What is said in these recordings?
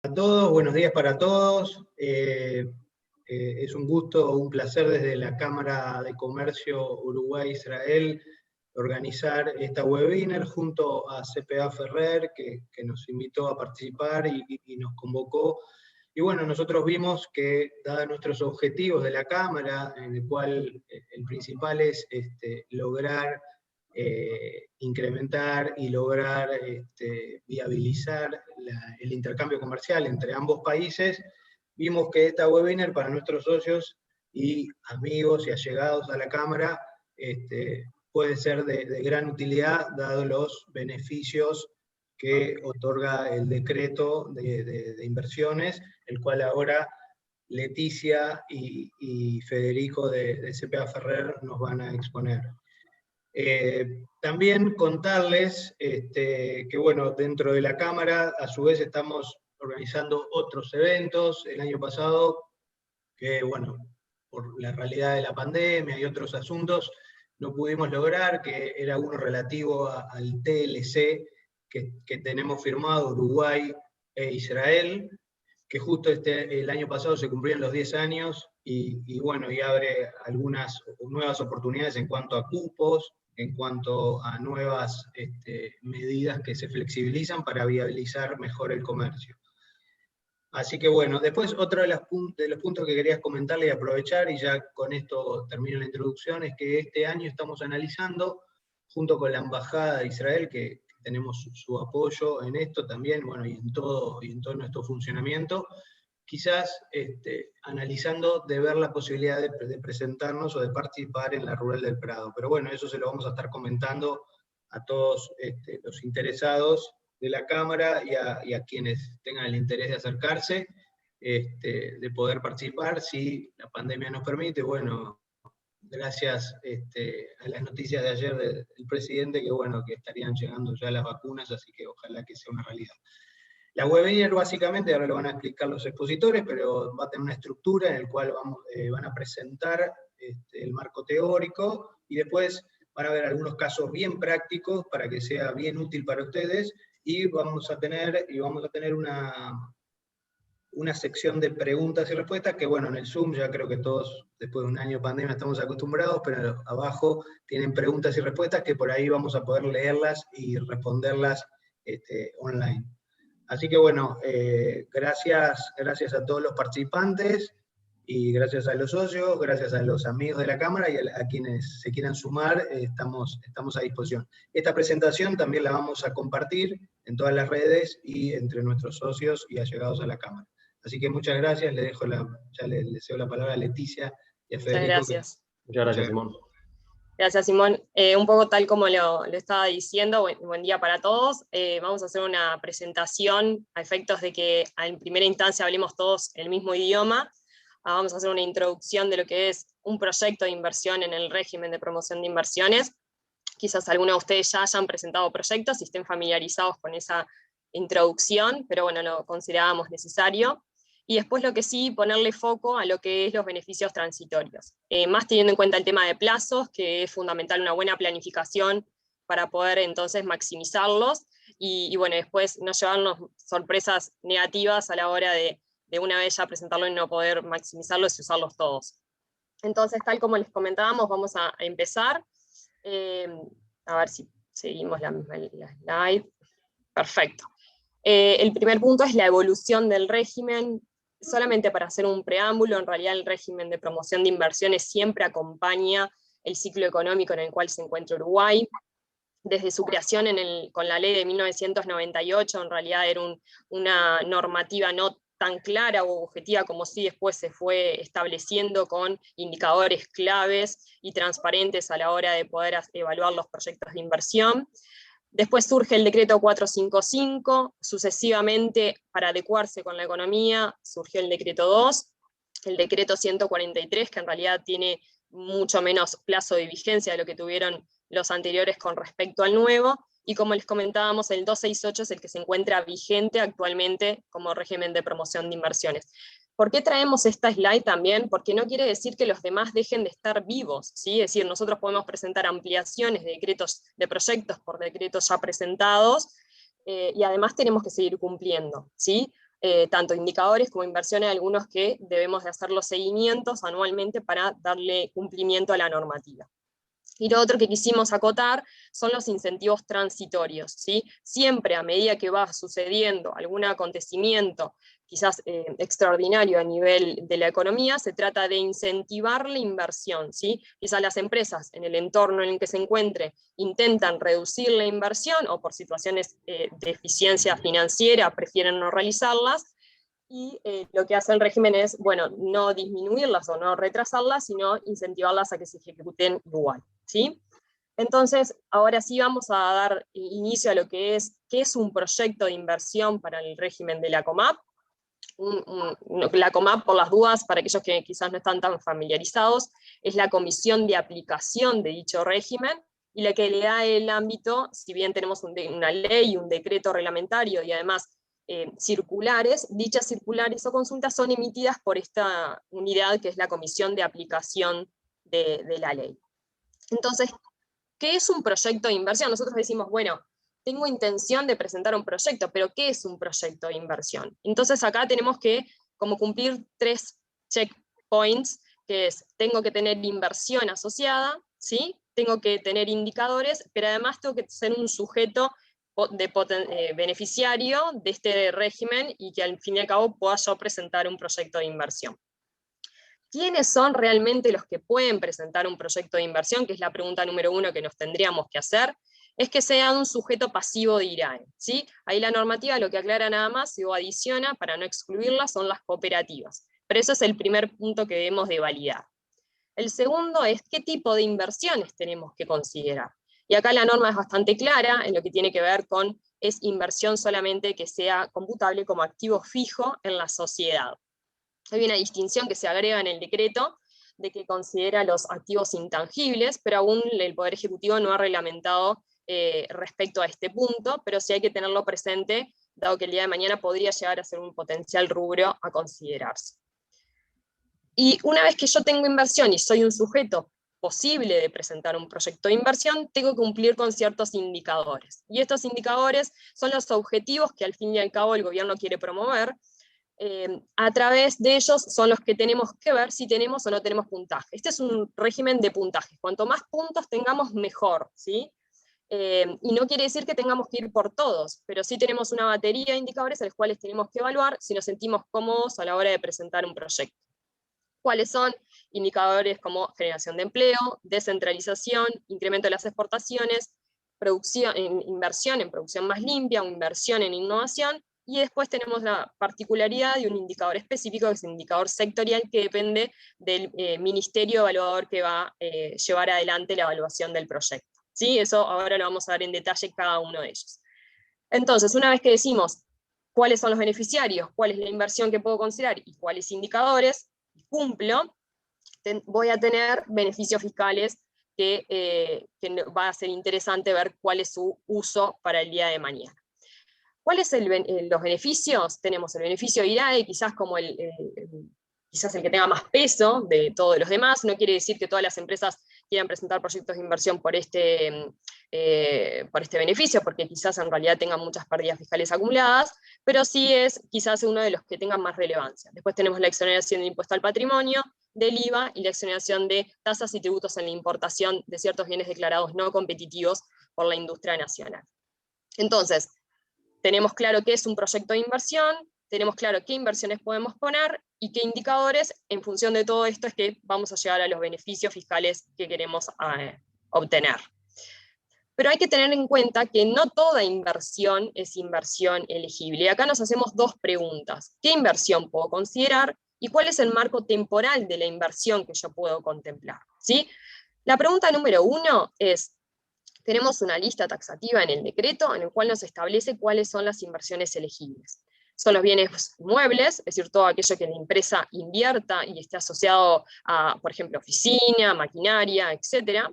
A todos, buenos días para todos. Es un gusto, un placer desde la Cámara de Comercio Uruguay-Israel organizar esta webinar junto a CPA Ferrer, que nos invitó a participar y nos convocó. Y bueno, nosotros vimos que, dados nuestros objetivos de la Cámara, en el cual el principal es lograr incrementar y lograr viabilizar el intercambio comercial entre ambos países, vimos que esta webinar para nuestros socios y amigos y allegados a la Cámara puede ser de gran utilidad, dado los beneficios que otorga el decreto de inversiones, el cual ahora Leticia y Federico de CPA Ferrer nos van a exponer. También contarles que, bueno, dentro de la Cámara, a su vez estamos organizando otros eventos. El año pasado, que bueno, por la realidad de la pandemia y otros asuntos, no pudimos lograr, que era uno relativo al TLC que tenemos firmado Uruguay e Israel, que justo el año pasado se cumplían los 10 años y bueno, y abre algunas nuevas oportunidades en cuanto a cupos, en cuanto a nuevas medidas que se flexibilizan para viabilizar mejor el comercio. Así que bueno, después otro de los puntos que quería comentarle y aprovechar, y ya con esto termino la introducción, es que este año estamos analizando, junto con la Embajada de Israel, que tenemos su apoyo en esto también, bueno, y en todo nuestro funcionamiento, quizás analizando de ver la posibilidad de presentarnos o de participar en la Rural del Prado. Pero bueno, eso se lo vamos a estar comentando a todos los interesados de la Cámara y a quienes tengan el interés de acercarse, de poder participar, si la pandemia nos permite. Bueno, gracias a las noticias de ayer del presidente, que bueno, que estarían llegando ya las vacunas, así que ojalá que sea una realidad. La webinar básicamente, ahora lo van a explicar los expositores, pero va a tener una estructura en la cual van a presentar el marco teórico, y después van a ver algunos casos bien prácticos para que sea bien útil para ustedes, y vamos a tener una sección de preguntas y respuestas, que bueno, en el Zoom ya creo que todos, después de un año de pandemia, estamos acostumbrados, pero abajo tienen preguntas y respuestas que por ahí vamos a poder leerlas y responderlas online. Así que bueno, gracias a todos los participantes, y gracias a los socios, gracias a los amigos de la Cámara y a quienes se quieran sumar, estamos a disposición. Esta presentación también la vamos a compartir en todas las redes y entre nuestros socios y allegados a la Cámara. Así que muchas gracias, ya le cedo la palabra a Leticia y a Federico. Muchas gracias. Muchas gracias, Simón. Gracias, Simón. Un poco tal como lo estaba diciendo, buen día para todos. Vamos a hacer una presentación a efectos de que en primera instancia hablemos todos el mismo idioma. Vamos a hacer una introducción de lo que es un proyecto de inversión en el régimen de promoción de inversiones. Quizás algunos de ustedes ya hayan presentado proyectos y estén familiarizados con esa introducción, pero bueno, lo considerábamos necesario. Y después lo que sí, ponerle foco a lo que es los beneficios transitorios. Más teniendo en cuenta el tema de plazos, que es fundamental una buena planificación para poder entonces maximizarlos, y bueno, después no llevarnos sorpresas negativas a la hora de una vez ya presentarlo y no poder maximizarlos y usarlos todos. Entonces, tal como les comentábamos, vamos a empezar. A ver si seguimos la slide. Perfecto. El primer punto es la evolución del régimen. Solamente para hacer un preámbulo, en realidad el régimen de promoción de inversiones siempre acompaña el ciclo económico en el cual se encuentra Uruguay. Desde su creación con la ley de 1998, en realidad era una normativa no tan clara o objetiva como sí después se fue estableciendo, con indicadores claves y transparentes a la hora de poder evaluar los proyectos de inversión. Después surge el decreto 455, sucesivamente para adecuarse con la economía surgió el decreto 2, el decreto 143, que en realidad tiene mucho menos plazo de vigencia de lo que tuvieron los anteriores con respecto al nuevo, y como les comentábamos, el 268 es el que se encuentra vigente actualmente como régimen de promoción de inversiones. ¿Por qué traemos esta slide también? Porque no quiere decir que los demás dejen de estar vivos, ¿sí? Es decir, nosotros podemos presentar ampliaciones de decretos, de proyectos por decretos ya presentados, y además tenemos que seguir cumpliendo, ¿sí? tanto indicadores como inversiones, algunos que debemos de hacer los seguimientos anualmente para darle cumplimiento a la normativa. Y lo otro que quisimos acotar son los incentivos transitorios, ¿sí? Siempre a medida que va sucediendo algún acontecimiento, quizás extraordinario a nivel de la economía, se trata de incentivar la inversión, ¿sí? Quizás las empresas en el entorno en el que se encuentre intentan reducir la inversión o por situaciones de eficiencia financiera prefieren no realizarlas, y lo que hace el régimen es, bueno, no disminuirlas o no retrasarlas, sino incentivarlas a que se ejecuten igual, ¿sí? Entonces, ahora sí vamos a dar inicio a lo que es, ¿qué es un proyecto de inversión para el régimen de la COMAP? La COMAP, por las dudas, para aquellos que quizás no están tan familiarizados, es la comisión de aplicación de dicho régimen, y la que le da el ámbito, si bien tenemos una ley, un decreto reglamentario y además circulares, dichas circulares o consultas son emitidas por esta unidad que es la comisión de aplicación de la ley. Entonces, ¿qué es un proyecto de inversión? Nosotros decimos, bueno, tengo intención de presentar un proyecto, pero ¿qué es un proyecto de inversión? Entonces acá tenemos que como cumplir 3 checkpoints, que es, tengo que tener inversión asociada, ¿sí? Tengo que tener indicadores, pero además tengo que ser un sujeto beneficiario de este régimen y que al fin y al cabo pueda yo presentar un proyecto de inversión. ¿Quiénes son realmente los que pueden presentar un proyecto de inversión? Que es la pregunta número 1 que nos tendríamos que hacer. Es que sea un sujeto pasivo de IRAE, ¿sí? Ahí la normativa lo que aclara nada más o adiciona, para no excluirlas, son las cooperativas. Pero eso es el primer punto que debemos de validar. El segundo es qué tipo de inversiones tenemos que considerar. Y acá la norma es bastante clara en lo que tiene que ver con, es inversión solamente que sea computable como activo fijo en la sociedad. Hay una distinción que se agrega en el decreto de que considera los activos intangibles, pero aún el Poder Ejecutivo no ha reglamentado respecto a este punto, pero sí hay que tenerlo presente, dado que el día de mañana podría llegar a ser un potencial rubro a considerarse. Y una vez que yo tengo inversión y soy un sujeto posible de presentar un proyecto de inversión, tengo que cumplir con ciertos indicadores. Y estos indicadores son los objetivos que al fin y al cabo el gobierno quiere promover. A través de ellos son los que tenemos que ver si tenemos o no tenemos puntaje. Este es un régimen de puntajes. Cuanto más puntos tengamos, mejor, ¿sí? Y no quiere decir que tengamos que ir por todos, pero sí tenemos una batería de indicadores a los cuales tenemos que evaluar si nos sentimos cómodos a la hora de presentar un proyecto. ¿Cuáles son? Indicadores como generación de empleo, descentralización, incremento de las exportaciones, inversión en producción más limpia, o inversión en innovación, y después tenemos la particularidad de un indicador específico, que es un indicador sectorial que depende del ministerio evaluador que va a llevar adelante la evaluación del proyecto. ¿Sí? Eso ahora lo vamos a ver en detalle cada uno de ellos. Entonces, una vez que decimos cuáles son los beneficiarios, cuál es la inversión que puedo considerar y cuáles indicadores cumplo, voy a tener beneficios fiscales que va a ser interesante ver cuál es su uso para el día de mañana. ¿Cuáles son los beneficios? Tenemos el beneficio IRAE, quizás como quizás el que tenga más peso de todos los demás. No quiere decir que todas las empresas quieran presentar proyectos de inversión por este beneficio, porque quizás en realidad tengan muchas pérdidas fiscales acumuladas, pero sí es quizás uno de los que tengan más relevancia. Después tenemos la exoneración del impuesto al patrimonio, del IVA y la exoneración de tasas y tributos en la importación de ciertos bienes declarados no competitivos por la industria nacional. Entonces, tenemos claro qué es un proyecto de inversión, tenemos claro qué inversiones podemos poner y qué indicadores. En función de todo esto es que vamos a llegar a los beneficios fiscales que queremos obtener. Pero hay que tener en cuenta que no toda inversión es inversión elegible. Y acá nos hacemos dos preguntas. ¿Qué inversión puedo considerar? ¿Y cuál es el marco temporal de la inversión que yo puedo contemplar? ¿Sí? La pregunta número 1 es, tenemos una lista taxativa en el decreto en el cual nos establece cuáles son las inversiones elegibles. Son los bienes muebles, es decir, todo aquello que la empresa invierta y esté asociado a, por ejemplo, oficina, maquinaria, etc.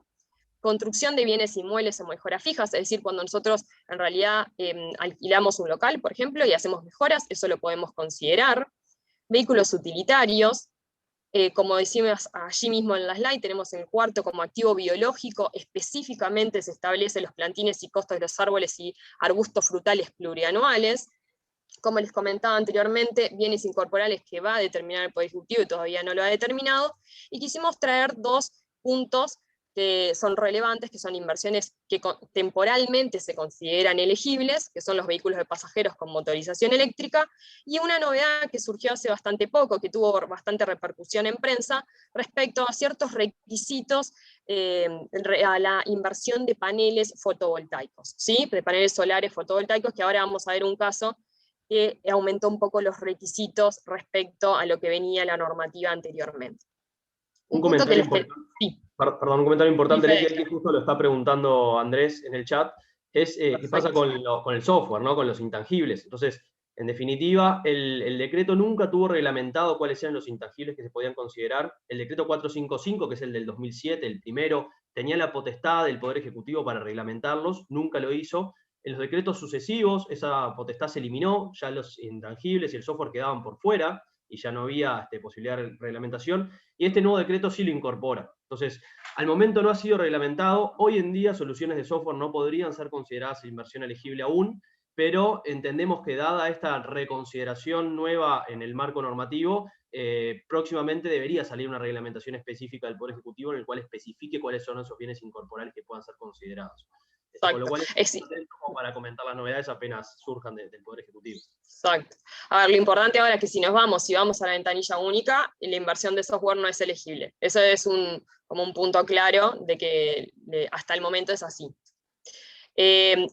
Construcción de bienes inmuebles en mejoras fijas, es decir, cuando nosotros en realidad alquilamos un local, por ejemplo, y hacemos mejoras, eso lo podemos considerar. Vehículos utilitarios, como decimos allí mismo en la slide, tenemos en el cuarto como activo biológico, específicamente se establecen los plantines y costos de los árboles y arbustos frutales plurianuales. como les comentaba anteriormente, bienes incorporales que va a determinar el Poder Ejecutivo y todavía no lo ha determinado, y quisimos traer dos puntos que son relevantes, que son inversiones que temporalmente se consideran elegibles, que son los vehículos de pasajeros con motorización eléctrica, y una novedad que surgió hace bastante poco, que tuvo bastante repercusión en prensa, respecto a ciertos requisitos a la inversión de paneles fotovoltaicos, ¿sí? De paneles solares fotovoltaicos, que ahora vamos a ver un caso que aumentó un poco los requisitos respecto a lo que venía la normativa anteriormente. Un comentario importante. Sí. Perdón, un comentario importante, Sí, que justo lo está preguntando Andrés en el chat, es qué pasa con el software, ¿no? Con los intangibles. Entonces, en definitiva, el decreto nunca tuvo reglamentado cuáles eran los intangibles que se podían considerar. El decreto 455, que es el del 2007, el primero, tenía la potestad del Poder Ejecutivo para reglamentarlos, nunca lo hizo. En los decretos sucesivos, esa potestad se eliminó, ya los intangibles y el software quedaban por fuera, y ya no había posibilidad de reglamentación, y este nuevo decreto sí lo incorpora. Entonces, al momento no ha sido reglamentado. Hoy en día soluciones de software no podrían ser consideradas inversión elegible aún, pero entendemos que dada esta reconsideración nueva en el marco normativo, próximamente debería salir una reglamentación específica del Poder Ejecutivo en el cual especifique cuáles son esos bienes incorporales que puedan ser considerados. Con lo cual es como para comentar las novedades apenas surjan del Poder Ejecutivo. Exacto. A ver, lo importante ahora es que si vamos a la ventanilla única, la inversión de software no es elegible. Eso es como un punto claro de que hasta el momento es así.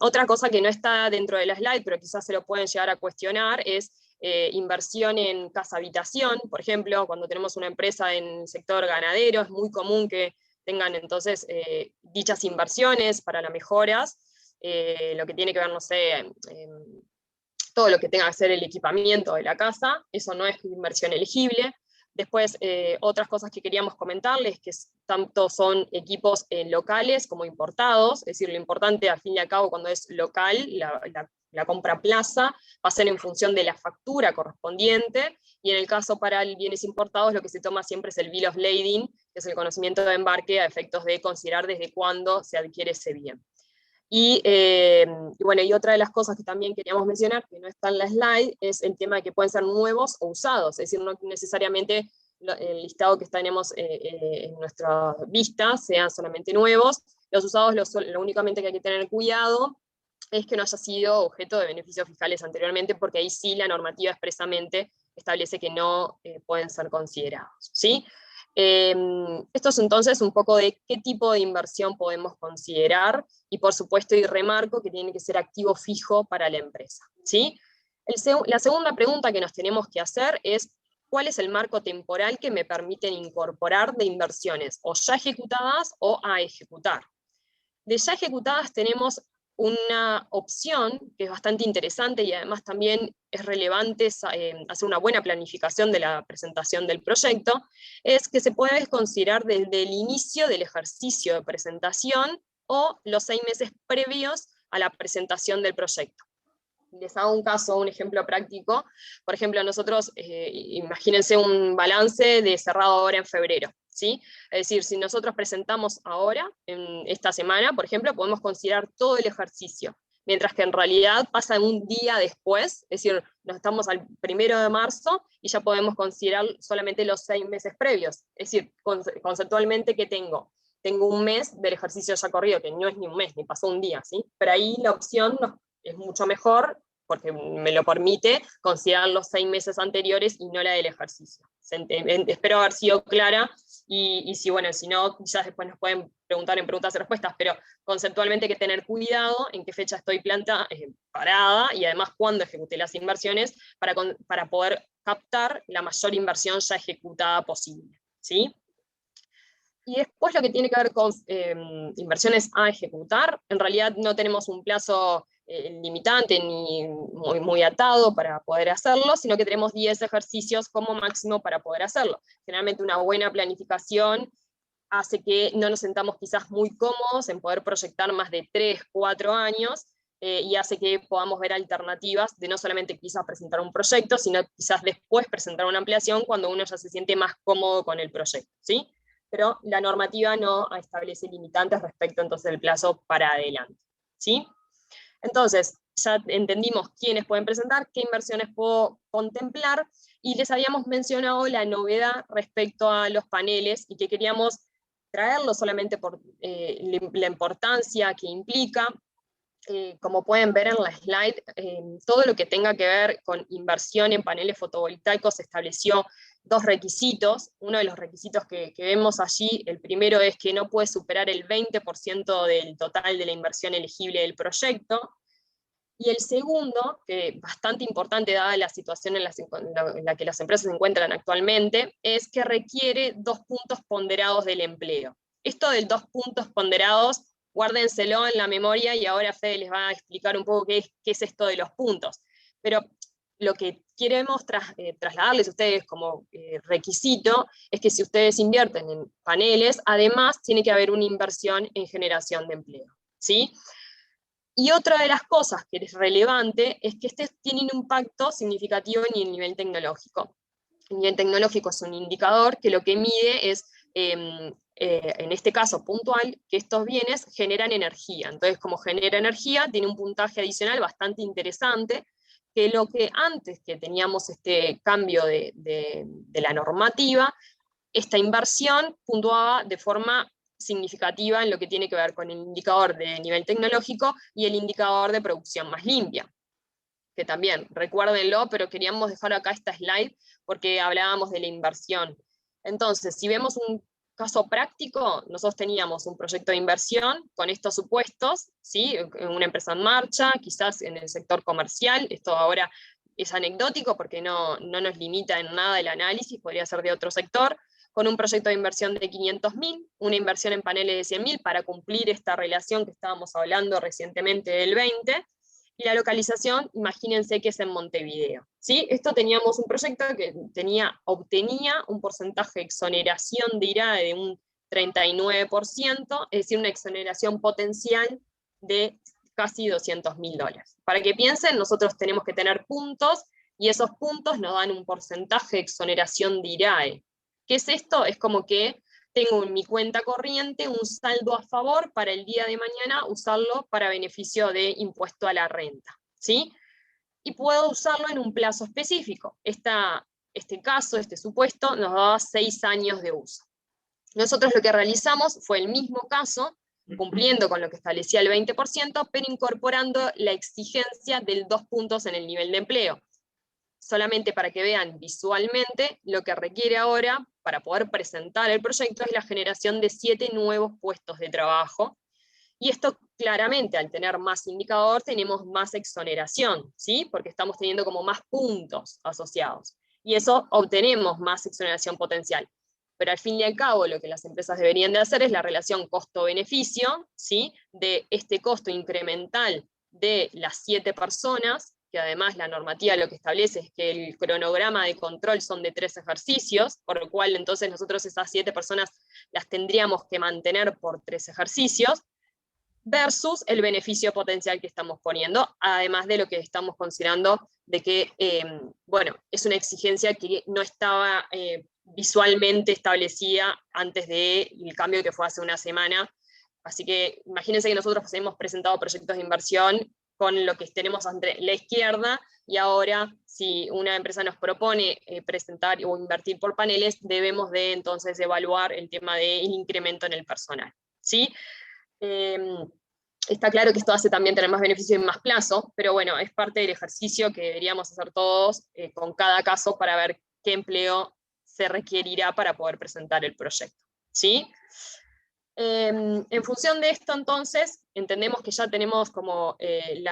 Otra cosa que no está dentro de la slide, pero quizás se lo pueden llegar a cuestionar, es inversión en casa-habitación. Por ejemplo, cuando tenemos una empresa en el sector ganadero, es muy común que tengan entonces dichas inversiones para las mejoras, lo que tiene que ver, no sé, todo lo que tenga que ser el equipamiento de la casa, eso no es inversión elegible. Después, otras cosas que queríamos comentarles, que tanto son equipos locales como importados, es decir, lo importante al fin y al cabo cuando es local, la compra plaza, va a ser en función de la factura correspondiente, y en el caso para bienes importados lo que se toma siempre es el bill of lading, que es el conocimiento de embarque a efectos de considerar desde cuándo se adquiere ese bien. Y bueno, y otra de las cosas que también queríamos mencionar, que no está en la slide, es el tema de que pueden ser nuevos o usados, es decir, no necesariamente el listado que tenemos en nuestra vista sean solamente nuevos. Los usados, lo únicamente que hay que tener cuidado es que no haya sido objeto de beneficios fiscales anteriormente, porque ahí sí la normativa expresamente establece que no pueden ser considerados, ¿sí? Esto es entonces un poco de qué tipo de inversión podemos considerar, y por supuesto, y remarco que tiene que ser activo fijo para la empresa, ¿sí? La segunda pregunta que nos tenemos que hacer es, ¿cuál es el marco temporal que me permiten incorporar de inversiones o ya ejecutadas o a ejecutar? De ya ejecutadas tenemos una opción que es bastante interesante y además también es relevante hacer una buena planificación de la presentación del proyecto, es que se puede considerar desde el inicio del ejercicio de presentación o los 6 meses previos a la presentación del proyecto. Les hago un ejemplo práctico. Por ejemplo, nosotros, imagínense un balance de cerrado ahora en febrero, ¿sí? Es decir, si nosotros presentamos ahora, en esta semana, por ejemplo, podemos considerar todo el ejercicio, mientras que en realidad pasa un día después, es decir, nos estamos al 1 de marzo y ya podemos considerar solamente los 6 meses previos. Es decir, conceptualmente, ¿qué tengo? Tengo un mes del ejercicio ya corrido, que no es ni un mes, ni pasó un día, ¿sí? Pero ahí la opción es mucho mejor, porque me lo permite considerar los 6 meses anteriores y no la del ejercicio. Espero haber sido clara, y si, bueno, si no, quizás después nos pueden preguntar en preguntas y respuestas, pero conceptualmente hay que tener cuidado en qué fecha estoy parada, y además cuándo ejecuté las inversiones, para poder captar la mayor inversión ya ejecutada posible, ¿sí? Y después lo que tiene que ver con inversiones a ejecutar, en realidad no tenemos un plazo limitante ni muy atado para poder hacerlo, sino que tenemos 10 ejercicios como máximo para poder hacerlo. Generalmente una buena planificación hace que no nos sentamos quizás muy cómodos en poder proyectar más de 3, 4 años, y hace que podamos ver alternativas de no solamente quizás presentar un proyecto, sino quizás después presentar una ampliación cuando uno ya se siente más cómodo con el proyecto, ¿sí? Pero la normativa no establece limitantes respecto entonces del plazo para adelante, ¿sí? Entonces, ya entendimos quiénes pueden presentar, qué inversiones puedo contemplar, y les habíamos mencionado la novedad respecto a los paneles, y que queríamos traerlo solamente por la importancia que implica. Como pueden ver en la slide, todo lo que tenga que ver con inversión en paneles fotovoltaicos estableció dos requisitos. Uno de los requisitos que vemos allí, el primero es que no puede superar el 20% del total de la inversión elegible del proyecto. Y el segundo, que es bastante importante dada la situación en la que las empresas se encuentran actualmente, es que requiere 2 puntos ponderados del empleo. Esto del 2 puntos ponderados, guárdenselo en la memoria, y ahora Fede les va a explicar un poco qué es esto de los puntos. Pero lo que queremos trasladarles a ustedes como requisito es que si ustedes invierten en paneles, además tiene que haber una inversión en generación de empleo, ¿sí? Y otra de las cosas que es relevante es que tiene un impacto significativo en el nivel tecnológico. El nivel tecnológico es un indicador que lo que mide es, en este caso puntual, que estos bienes generan energía. Entonces, como genera energía, tiene un puntaje adicional bastante interesante, que lo que antes que teníamos este cambio de la normativa, esta inversión puntuaba de forma significativa en lo que tiene que ver con el indicador de nivel tecnológico y el indicador de producción más limpia, que también, recuérdenlo, pero queríamos dejar acá esta slide porque hablábamos de la inversión. Entonces, si vemos un caso práctico, nosotros teníamos un proyecto de inversión con estos supuestos, ¿sí? Una empresa en marcha, quizás en el sector comercial. Esto ahora es anecdótico porque no nos limita en nada el análisis, podría ser de otro sector, con un proyecto de inversión de 500.000, una inversión en paneles de 100.000 para cumplir esta relación que estábamos hablando recientemente del 20, y la localización, imagínense que es en Montevideo, ¿sí? Esto teníamos un proyecto que obtenía un porcentaje de exoneración de IRAE de un 39%, es decir, una exoneración potencial de casi $200.000. Para que piensen, nosotros tenemos que tener puntos, y esos puntos nos dan un porcentaje de exoneración de IRAE. ¿Qué es esto? Es como que tengo en mi cuenta corriente un saldo a favor para el día de mañana usarlo para beneficio de impuesto a la renta, ¿sí? Y puedo usarlo en un plazo específico. Este caso, este supuesto, nos daba 6 años de uso. Nosotros lo que realizamos fue el mismo caso, cumpliendo con lo que establecía el 20%, pero incorporando la exigencia del 2 puntos en el nivel de empleo. Solamente para que vean visualmente, lo que requiere ahora para poder presentar el proyecto es la generación de 7 nuevos puestos de trabajo, y esto claramente, al tener más indicador, tenemos más exoneración, ¿sí? Porque estamos teniendo como más puntos asociados, y eso obtenemos más exoneración potencial. Pero al fin y al cabo, lo que las empresas deberían de hacer es la relación costo-beneficio, ¿sí? De este costo incremental de las 7 personas, que además la normativa lo que establece es que el cronograma de control son de 3 ejercicios, por lo cual entonces nosotros esas 7 personas las tendríamos que mantener por 3 ejercicios, versus el beneficio potencial que estamos poniendo, además de lo que estamos considerando de que, bueno, es una exigencia que no estaba visualmente establecida antes del cambio que fue hace una semana. Así que imagínense que nosotros hemos presentado proyectos de inversión con lo que tenemos ante la izquierda, y ahora si una empresa nos propone presentar o invertir por paneles, debemos de entonces evaluar el tema del incremento en el personal, ¿sí? Está claro que esto hace también tener más beneficio en más plazo, pero bueno, es parte del ejercicio que deberíamos hacer todos con cada caso para ver qué empleo se requerirá para poder presentar el proyecto, ¿sí? En función de esto, entonces, entendemos que ya tenemos como el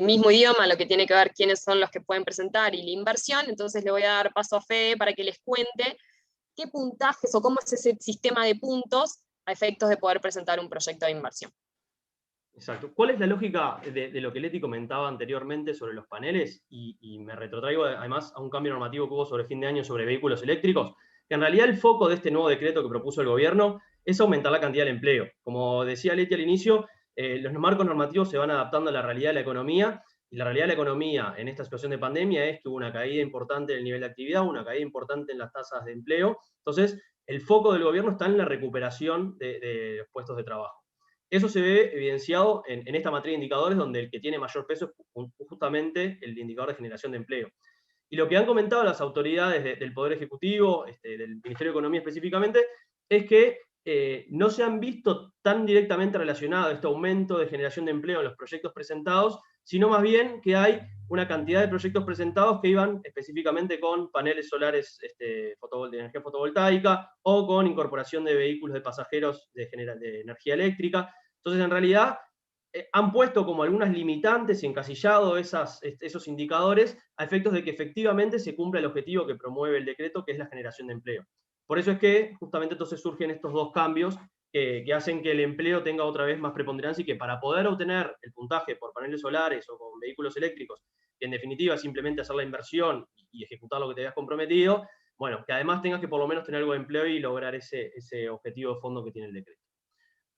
mismo idioma, lo que tiene que ver quiénes son los que pueden presentar y la inversión. Entonces le voy a dar paso a Fede para que les cuente qué puntajes o cómo es ese sistema de puntos a efectos de poder presentar un proyecto de inversión. Exacto. ¿Cuál es la lógica de lo que Leti comentaba anteriormente sobre los paneles? Y me retrotraigo además a un cambio normativo que hubo sobre fin de año sobre vehículos eléctricos, que en realidad el foco de este nuevo decreto que propuso el gobierno es aumentar la cantidad de empleo. Como decía Leti al inicio, los marcos normativos se van adaptando a la realidad de la economía, y la realidad de la economía en esta situación de pandemia es que hubo una caída importante en el nivel de actividad, una caída importante en las tasas de empleo. Entonces, el foco del gobierno está en la recuperación de los puestos de trabajo. Eso se ve evidenciado en esta matriz de indicadores, donde el que tiene mayor peso es justamente el indicador de generación de empleo. Y lo que han comentado las autoridades del Poder Ejecutivo, del Ministerio de Economía específicamente, es que no se han visto tan directamente relacionado este aumento de generación de empleo en los proyectos presentados, sino más bien que hay una cantidad de proyectos presentados que iban específicamente con paneles solares de energía fotovoltaica o con incorporación de vehículos de pasajeros de energía eléctrica. Entonces, en realidad, han puesto como algunas limitantes y encasillado esos indicadores a efectos de que efectivamente se cumpla el objetivo que promueve el decreto, que es la generación de empleo. Por eso es que justamente entonces surgen estos dos cambios que hacen que el empleo tenga otra vez más preponderancia y que para poder obtener el puntaje por paneles solares o con vehículos eléctricos, que en definitiva es simplemente hacer la inversión y ejecutar lo que te habías comprometido, bueno, que además tengas que por lo menos tener algo de empleo y lograr ese objetivo de fondo que tiene el decreto.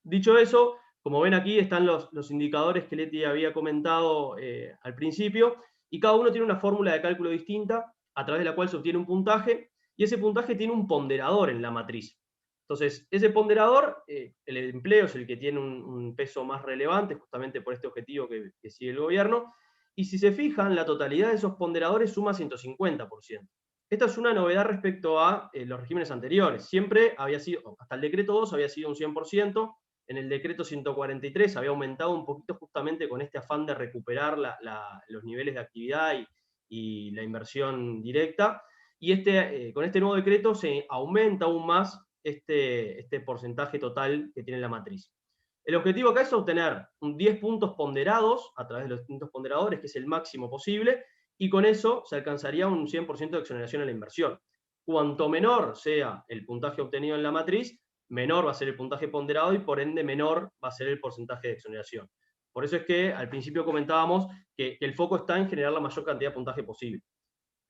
Dicho eso, como ven aquí están los indicadores que Leti había comentado al principio, y cada uno tiene una fórmula de cálculo distinta, a través de la cual se obtiene un puntaje, y ese puntaje tiene un ponderador en la matriz. Entonces, ese ponderador, el empleo es el que tiene un peso más relevante, justamente por este objetivo que sigue el gobierno, y si se fijan, la totalidad de esos ponderadores suma 150%. Esta es una novedad respecto a los regímenes anteriores. Siempre había sido, hasta el decreto 2 había sido un 100%, en el decreto 143 había aumentado un poquito justamente con este afán de recuperar los niveles de actividad y la inversión directa, y con este nuevo decreto se aumenta aún más este porcentaje total que tiene la matriz. El objetivo acá es obtener 10 puntos ponderados a través de los distintos ponderadores, que es el máximo posible, y con eso se alcanzaría un 100% de exoneración a la inversión. Cuanto menor sea el puntaje obtenido en la matriz, menor va a ser el puntaje ponderado y por ende menor va a ser el porcentaje de exoneración. Por eso es que al principio comentábamos que el foco está en generar la mayor cantidad de puntaje posible.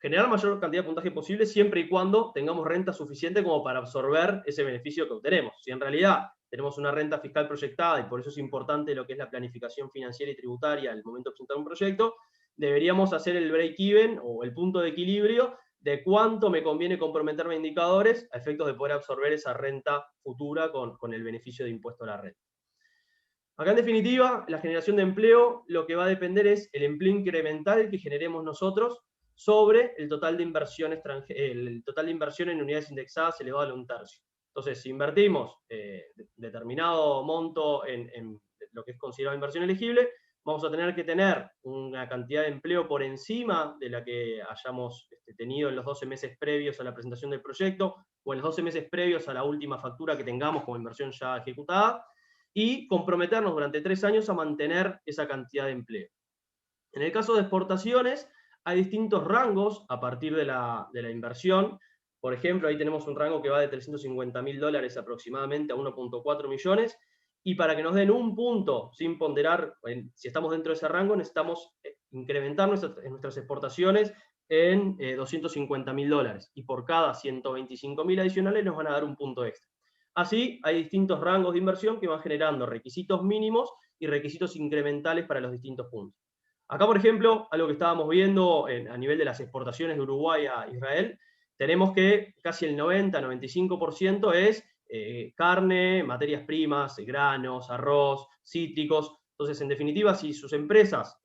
Generar la mayor cantidad de puntaje posible siempre y cuando tengamos renta suficiente como para absorber ese beneficio que obtenemos. Si en realidad tenemos una renta fiscal proyectada, y por eso es importante lo que es la planificación financiera y tributaria al momento de presentar un proyecto, deberíamos hacer el break-even o el punto de equilibrio de cuánto me conviene comprometerme a indicadores a efectos de poder absorber esa renta futura con el beneficio de impuesto a la renta. Acá, en definitiva, la generación de empleo, lo que va a depender es el empleo incremental que generemos nosotros sobre el total de inversión en unidades indexadas elevado a 1/3. Entonces, si invertimos determinado monto en lo que es considerado inversión elegible, vamos a tener que tener una cantidad de empleo por encima de la que hayamos tenido en los 12 meses previos a la presentación del proyecto, o en los 12 meses previos a la última factura que tengamos como inversión ya ejecutada, y comprometernos durante 3 años a mantener esa cantidad de empleo. En el caso de exportaciones, hay distintos rangos a partir de la inversión. Por ejemplo, ahí tenemos un rango que va de $350.000 aproximadamente a 1.4 millones, y para que nos den un punto sin ponderar, si estamos dentro de ese rango, necesitamos incrementar nuestras exportaciones en $250.000, y por cada 125.000 adicionales nos van a dar un punto extra. Así, hay distintos rangos de inversión que van generando requisitos mínimos y requisitos incrementales para los distintos puntos. Acá, por ejemplo, algo que estábamos viendo a nivel de las exportaciones de Uruguay a Israel, tenemos que casi el 90-95% es carne, materias primas, granos, arroz, cítricos. Entonces, en definitiva, si sus empresas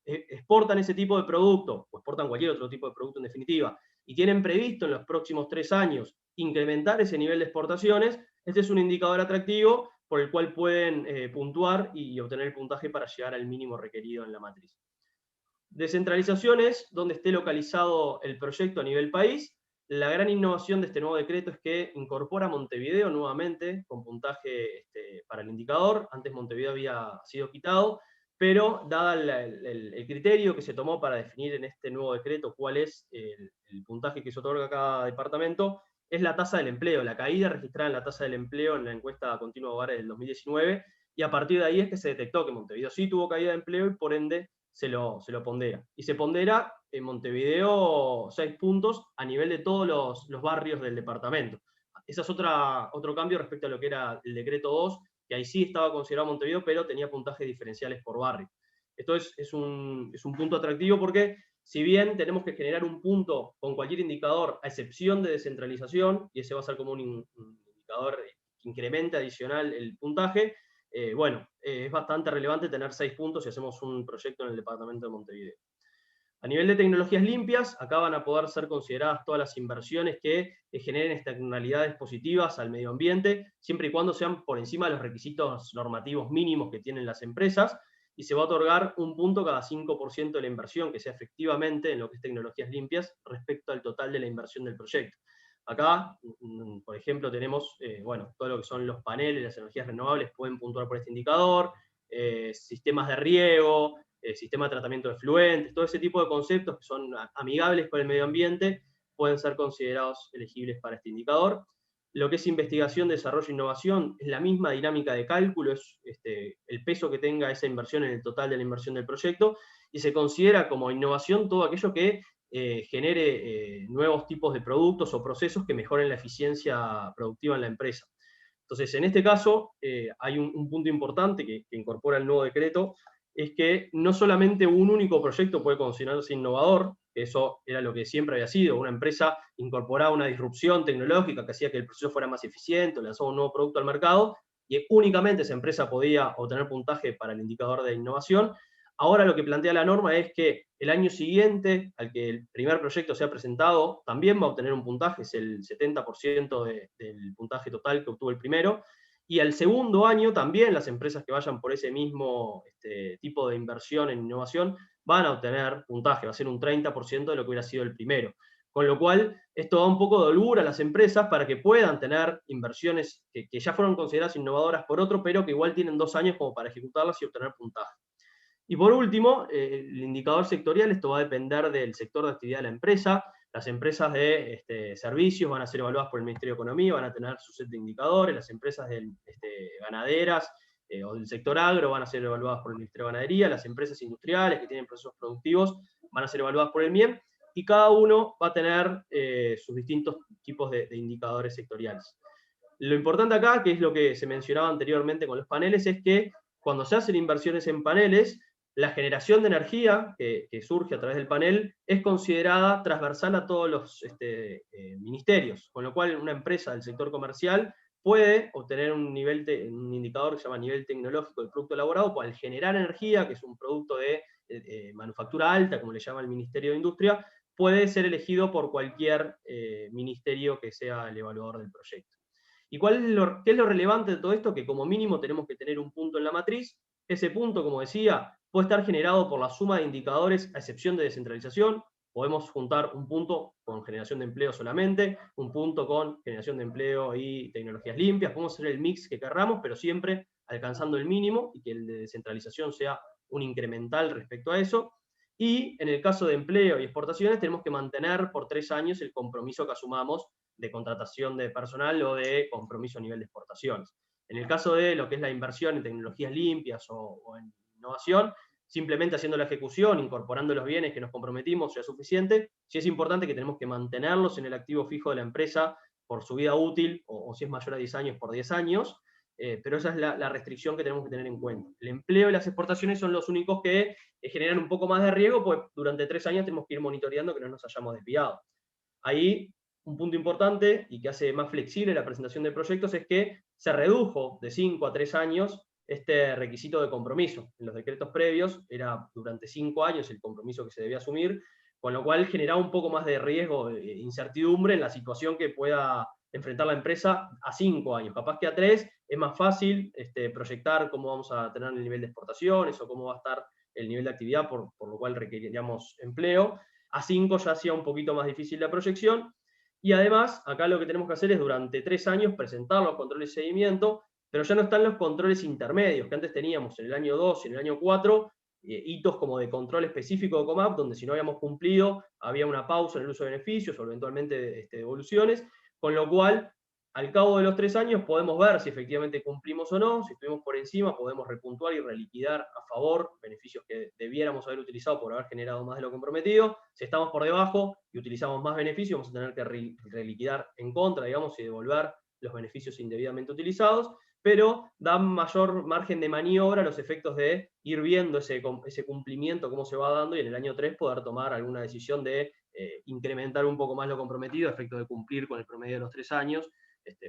exportan ese tipo de producto, o exportan cualquier otro tipo de producto en definitiva, y tienen previsto en los próximos 3 años incrementar ese nivel de exportaciones, este es un indicador atractivo por el cual pueden puntuar y obtener el puntaje para llegar al mínimo requerido en la matriz. Descentralización es donde esté localizado el proyecto a nivel país. La gran innovación de este nuevo decreto es que incorpora Montevideo nuevamente con puntaje para el indicador. Antes Montevideo había sido quitado, pero dada el criterio que se tomó para definir en este nuevo decreto cuál es el puntaje que se otorga a cada departamento, es la tasa del empleo, la caída registrada en la tasa del empleo en la encuesta continua de hogares del 2019, y a partir de ahí es que se detectó que Montevideo sí tuvo caída de empleo y por ende se lo pondera. Y se pondera en Montevideo 6 puntos a nivel de todos los barrios del departamento. Ese es otro cambio respecto a lo que era el decreto 2, que ahí sí estaba considerado Montevideo, pero tenía puntajes diferenciales por barrio. Esto es un punto atractivo porque, si bien tenemos que generar un punto con cualquier indicador, a excepción de descentralización, y ese va a ser como un indicador que incremente adicional el puntaje, es bastante relevante tener 6 puntos si hacemos un proyecto en el departamento de Montevideo. A nivel de tecnologías limpias, acá van a poder ser consideradas todas las inversiones que generen externalidades positivas al medio ambiente, siempre y cuando sean por encima de los requisitos normativos mínimos que tienen las empresas, y se va a otorgar un punto cada 5% de la inversión que sea efectivamente en lo que es tecnologías limpias respecto al total de la inversión del proyecto. Acá, por ejemplo, tenemos todo lo que son los paneles, las energías renovables pueden puntuar por este indicador, sistemas de riego, sistema de tratamiento de efluentes, todo ese tipo de conceptos que son amigables con el medio ambiente pueden ser considerados elegibles para este indicador. Lo que es investigación, desarrollo e innovación es la misma dinámica de cálculo, es el peso que tenga esa inversión en el total de la inversión del proyecto, y se considera como innovación todo aquello que genere nuevos tipos de productos o procesos que mejoren la eficiencia productiva en la empresa. Entonces, en este caso, hay un punto importante que incorpora el nuevo decreto, es que no solamente un único proyecto puede considerarse innovador, que eso era lo que siempre había sido, una empresa incorporaba una disrupción tecnológica que hacía que el proceso fuera más eficiente, lanzaba un nuevo producto al mercado, y únicamente esa empresa podía obtener puntaje para el indicador de innovación. Ahora lo que plantea la norma es que el año siguiente, al que el primer proyecto sea presentado, también va a obtener un puntaje, es el 70% del puntaje total que obtuvo el primero, y al segundo año también las empresas que vayan por ese mismo tipo de inversión en innovación van a obtener puntaje, va a ser un 30% de lo que hubiera sido el primero. Con lo cual, esto da un poco de holgura a las empresas para que puedan tener inversiones que ya fueron consideradas innovadoras por otro, pero que igual tienen 2 años como para ejecutarlas y obtener puntaje. Y por último, el indicador sectorial, esto va a depender del sector de actividad de la empresa. Las empresas de servicios van a ser evaluadas por el Ministerio de Economía, van a tener su set de indicadores, las empresas ganaderas o del sector agro van a ser evaluadas por el Ministerio de Ganadería, las empresas industriales que tienen procesos productivos van a ser evaluadas por el MIEM, y cada uno va a tener sus distintos tipos de indicadores sectoriales. Lo importante acá, que es lo que se mencionaba anteriormente con los paneles, es que cuando se hacen inversiones en paneles, la generación de energía que surge a través del panel es considerada transversal a todos los ministerios, con lo cual una empresa del sector comercial puede obtener un indicador que se llama nivel tecnológico del producto elaborado, pues al generar energía, que es un producto de manufactura alta, como le llama el Ministerio de Industria, puede ser elegido por cualquier ministerio que sea el evaluador del proyecto. ¿Y qué es lo relevante de todo esto? Que como mínimo tenemos que tener un punto en la matriz. Ese punto, como decía, puede estar generado por la suma de indicadores a excepción de descentralización. Podemos juntar un punto con generación de empleo solamente, un punto con generación de empleo y tecnologías limpias. Podemos hacer el mix que querramos, pero siempre alcanzando el mínimo y que el de descentralización sea un incremental respecto a eso. Y en el caso de empleo y exportaciones tenemos que mantener por 3 años el compromiso que asumamos de contratación de personal o de compromiso a nivel de exportaciones. En el caso de lo que es la inversión en tecnologías limpias o en innovación, simplemente haciendo la ejecución, incorporando los bienes que nos comprometimos ya es suficiente. Sí es importante que tenemos que mantenerlos en el activo fijo de la empresa por su vida útil, o si es mayor a 10 años, por 10 años, pero esa es la restricción que tenemos que tener en cuenta. El empleo y las exportaciones son los únicos que generan un poco más de riesgo, pues durante 3 años tenemos que ir monitoreando que no nos hayamos desviado. Ahí, un punto importante y que hace más flexible la presentación de proyectos es que se redujo de 5 a 3 años este requisito de compromiso. En los decretos previos era durante 5 años el compromiso que se debía asumir, con lo cual generaba un poco más de riesgo, incertidumbre en la situación que pueda enfrentar la empresa a 5 años. Capaz que a 3 es más fácil proyectar cómo vamos a tener el nivel de exportaciones o cómo va a estar el nivel de actividad, por lo cual requeriríamos empleo. A 5 ya hacía un poquito más difícil la proyección. Y además, acá lo que tenemos que hacer es durante 3 años presentar los controles de seguimiento, pero ya no están los controles intermedios, que antes teníamos en el año 2 y en el año 4, hitos como de control específico de COMAP, donde si no habíamos cumplido, había una pausa en el uso de beneficios o eventualmente devoluciones, con lo cual, al cabo de los 3 años podemos ver si efectivamente cumplimos o no. Si estuvimos por encima, podemos repuntuar y reliquidar a favor beneficios que debiéramos haber utilizado por haber generado más de lo comprometido. Si estamos por debajo y utilizamos más beneficios, vamos a tener que reliquidar en contra, digamos, y devolver los beneficios indebidamente utilizados, pero dan mayor margen de maniobra a los efectos de ir viendo ese cumplimiento, cómo se va dando, y en el año 3 poder tomar alguna decisión de incrementar un poco más lo comprometido a efecto de cumplir con el promedio de los 3 años,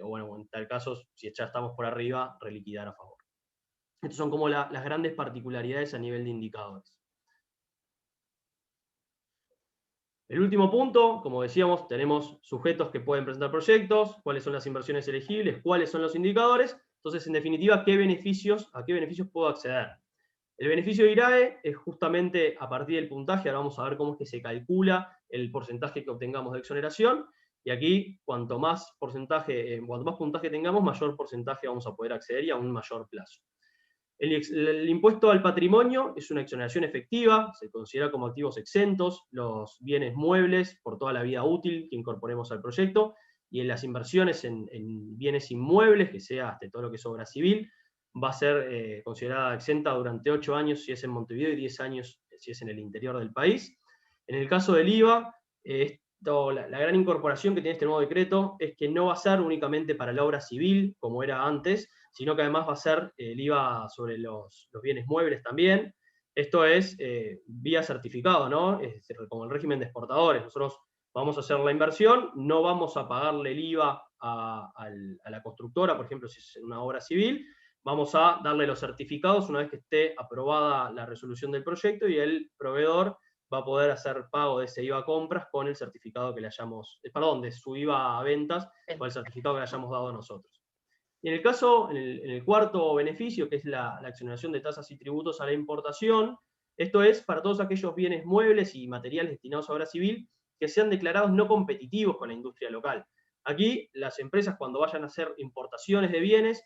o bueno, en tal caso, si ya estamos por arriba, reliquidar a favor. Estas son como las grandes particularidades a nivel de indicadores. El último punto, como decíamos, tenemos sujetos que pueden presentar proyectos, cuáles son las inversiones elegibles, cuáles son los indicadores. Entonces, en definitiva, ¿a qué beneficios puedo acceder? El beneficio de IRAE es justamente a partir del puntaje. Ahora vamos a ver cómo es que se calcula el porcentaje que obtengamos de exoneración. Y aquí, cuanto más puntaje tengamos, mayor porcentaje vamos a poder acceder y a un mayor plazo. El impuesto al patrimonio es una exoneración efectiva, se considera como activos exentos los bienes muebles por toda la vida útil que incorporemos al proyecto, y en las inversiones en bienes inmuebles, que sea hasta todo lo que es obra civil, va a ser considerada exenta durante 8 años si es en Montevideo y 10 años si es en el interior del país. En el caso del IVA, la gran incorporación que tiene este nuevo decreto es que no va a ser únicamente para la obra civil, como era antes, sino que además va a ser el IVA sobre los bienes muebles también. Esto es vía certificado, ¿no? Es como el régimen de exportadores. Nosotros vamos a hacer la inversión, no vamos a pagarle el IVA a la constructora, por ejemplo, si es una obra civil, vamos a darle los certificados una vez que esté aprobada la resolución del proyecto, y el proveedor va a poder hacer pago de ese IVA a compras con el certificado que le hayamos, de su IVA a ventas, con el certificado que le hayamos dado a nosotros. Y en el cuarto beneficio, que es la exoneración de tasas y tributos a la importación, esto es para todos aquellos bienes muebles y materiales destinados a obra civil que sean declarados no competitivos con la industria local. Aquí, las empresas, cuando vayan a hacer importaciones de bienes,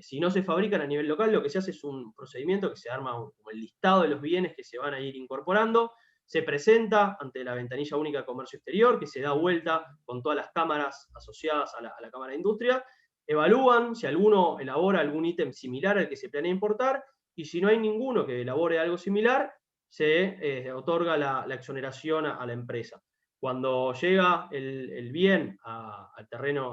si no se fabrican a nivel local, lo que se hace es un procedimiento que se arma como el listado de los bienes que se van a ir incorporando, se presenta ante la ventanilla única de comercio exterior, que se da vuelta con todas las cámaras asociadas a la Cámara de Industria, evalúan si alguno elabora algún ítem similar al que se planea importar, y si no hay ninguno que elabore algo similar, se otorga la exoneración a la empresa. Cuando llega el bien a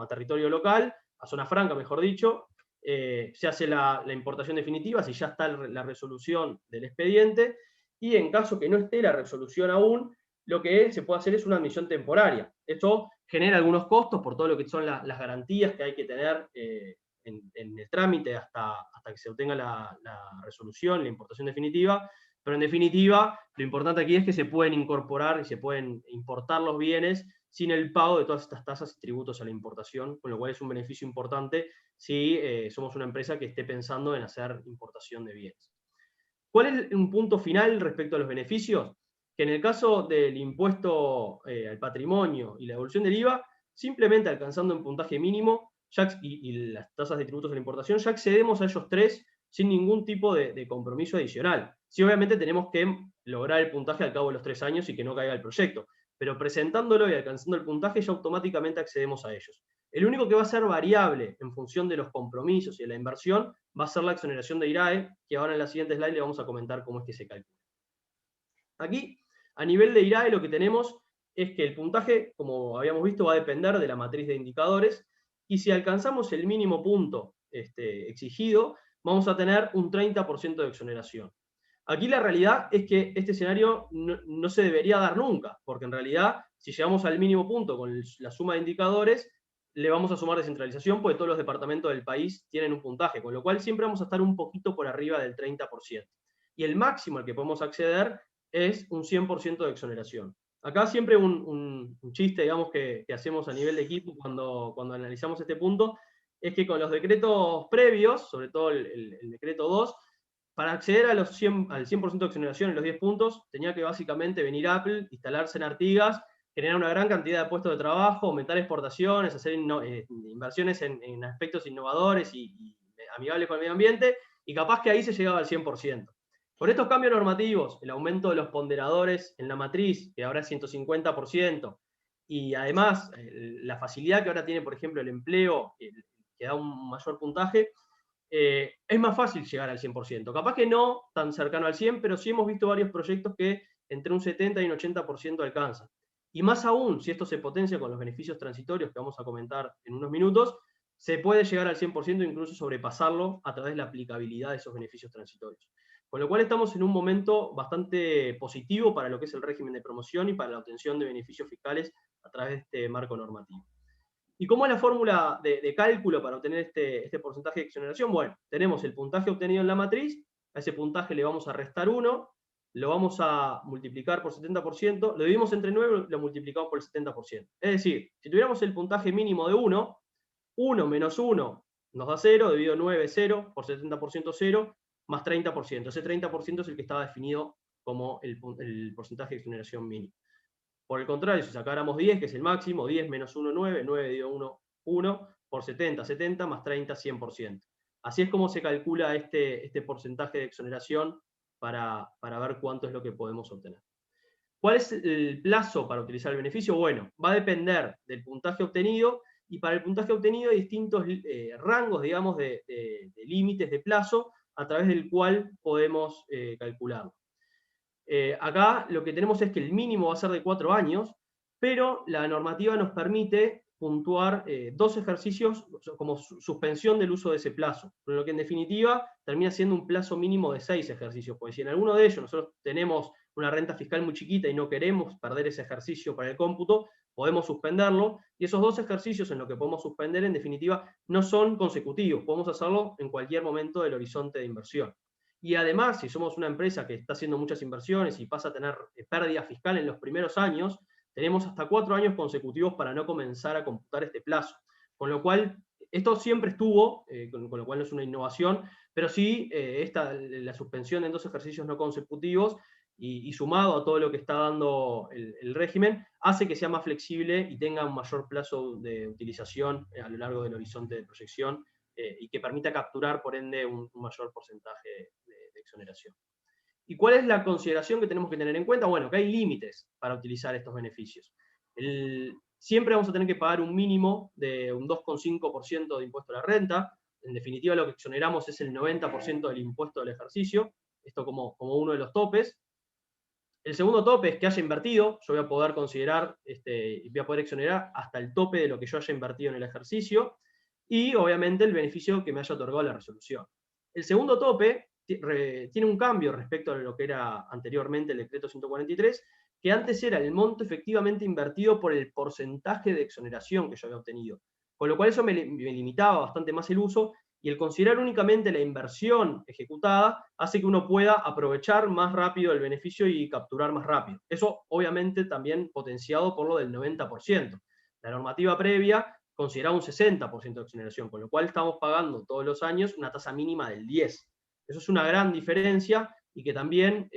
territorio local, a zona franca, mejor dicho, se hace la importación definitiva, si ya está la resolución del expediente, y en caso que no esté la resolución aún, lo que se puede hacer es una admisión temporaria. Esto genera algunos costos por todo lo que son las garantías que hay que tener en el trámite hasta que se obtenga la resolución, la importación definitiva, pero en definitiva, lo importante aquí es que se pueden incorporar y se pueden importar los bienes sin el pago de todas estas tasas y tributos a la importación, con lo cual es un beneficio importante si somos una empresa que esté pensando en hacer importación de bienes. ¿Cuál es un punto final respecto a los beneficios? Que en el caso del impuesto al patrimonio y la devolución del IVA, simplemente alcanzando un puntaje mínimo y las tasas de tributos a la importación, ya accedemos a ellos tres sin ningún tipo de compromiso adicional. Sí, obviamente tenemos que lograr el puntaje al cabo de los 3 años y que no caiga el proyecto, pero presentándolo y alcanzando el puntaje ya automáticamente accedemos a ellos. El único que va a ser variable en función de los compromisos y de la inversión va a ser la exoneración de IRAE, que ahora en la siguiente slide le vamos a comentar cómo es que se calcula. Aquí, a nivel de IRAE, lo que tenemos es que el puntaje, como habíamos visto, va a depender de la matriz de indicadores, y si alcanzamos el mínimo punto exigido, vamos a tener un 30% de exoneración. Aquí la realidad es que este escenario no se debería dar nunca, porque en realidad, si llegamos al mínimo punto con la suma de indicadores, le vamos a sumar descentralización, porque todos los departamentos del país tienen un puntaje, con lo cual siempre vamos a estar un poquito por arriba del 30%. Y el máximo al que podemos acceder es un 100% de exoneración. Acá siempre un chiste, digamos, que hacemos a nivel de equipo cuando analizamos este punto, es que con los decretos previos, sobre todo el decreto 2, para acceder al 100% de exoneración en los 10 puntos, tenía que básicamente venir Apple, instalarse en Artigas, generar una gran cantidad de puestos de trabajo, aumentar exportaciones, hacer inversiones en aspectos innovadores y amigables con el medio ambiente, y capaz que ahí se llegaba al 100%. Con estos cambios normativos, el aumento de los ponderadores en la matriz, que ahora es 150%, y además la facilidad que ahora tiene, por ejemplo, el empleo, que da un mayor puntaje, es más fácil llegar al 100%. Capaz que no tan cercano al 100%, pero sí hemos visto varios proyectos que entre un 70 y un 80% alcanzan. Y más aún, si esto se potencia con los beneficios transitorios que vamos a comentar en unos minutos, se puede llegar al 100% e incluso sobrepasarlo a través de la aplicabilidad de esos beneficios transitorios. Con lo cual estamos en un momento bastante positivo para lo que es el régimen de promoción y para la obtención de beneficios fiscales a través de este marco normativo. ¿Y cómo es la fórmula de cálculo para obtener este porcentaje de exoneración? Bueno, tenemos el puntaje obtenido en la matriz, a ese puntaje le vamos a restar 1, lo vamos a multiplicar por 70%, lo dividimos entre 9 y lo multiplicamos por el 70%. Es decir, si tuviéramos el puntaje mínimo de 1, 1 menos 1 nos da 0, dividido 9, 0, por 70% 0, más 30%. Ese 30% es el que estaba definido como el porcentaje de exoneración mínimo. Por el contrario, si sacáramos 10, que es el máximo, 10 menos 1, 9, 9 dividido 1, 1, por 70, 70, más 30, 100%. Así es como se calcula este porcentaje de exoneración para ver cuánto es lo que podemos obtener. ¿Cuál es el plazo para utilizar el beneficio? Bueno, va a depender del puntaje obtenido, y para el puntaje obtenido hay distintos rangos, digamos, de límites de plazo, a través del cual podemos calcularlo. Acá lo que tenemos es que el mínimo va a ser de 4 años, pero la normativa nos permite puntuar 2 ejercicios como suspensión del uso de ese plazo, por lo que en definitiva termina siendo un plazo mínimo de 6 ejercicios, porque si en alguno de ellos nosotros tenemos una renta fiscal muy chiquita y no queremos perder ese ejercicio para el cómputo, podemos suspenderlo, y esos 2 ejercicios en los que podemos suspender en definitiva no son consecutivos, podemos hacerlo en cualquier momento del horizonte de inversión. Y además, si somos una empresa que está haciendo muchas inversiones y pasa a tener pérdida fiscal en los primeros años, tenemos hasta 4 años consecutivos para no comenzar a computar este plazo. Con lo cual, esto siempre estuvo, con lo cual no es una innovación, pero sí la suspensión en 2 ejercicios no consecutivos, y sumado a todo lo que está dando el régimen, hace que sea más flexible y tenga un mayor plazo de utilización a lo largo del horizonte de proyección, y que permita capturar, por ende, un mayor porcentaje de exoneración. ¿Y cuál es la consideración que tenemos que tener en cuenta? Bueno, que hay límites para utilizar estos beneficios. Siempre vamos a tener que pagar un mínimo de un 2,5% de impuesto a la renta. En definitiva, lo que exoneramos es el 90% del impuesto del ejercicio, esto como uno de los topes. El segundo tope es que haya invertido. Yo voy a poder considerar, voy a poder exonerar hasta el tope de lo que yo haya invertido en el ejercicio, y obviamente el beneficio que me haya otorgado la resolución. El segundo tope tiene un cambio respecto a lo que era anteriormente el decreto 143, que antes era el monto efectivamente invertido por el porcentaje de exoneración que yo había obtenido. Con lo cual eso me limitaba bastante más el uso, y el considerar únicamente la inversión ejecutada hace que uno pueda aprovechar más rápido el beneficio y capturar más rápido. Eso obviamente también potenciado por lo del 90%. La normativa previa consideraba un 60% de exoneración, con lo cual estamos pagando todos los años una tasa mínima del 10%. Eso es una gran diferencia, y que también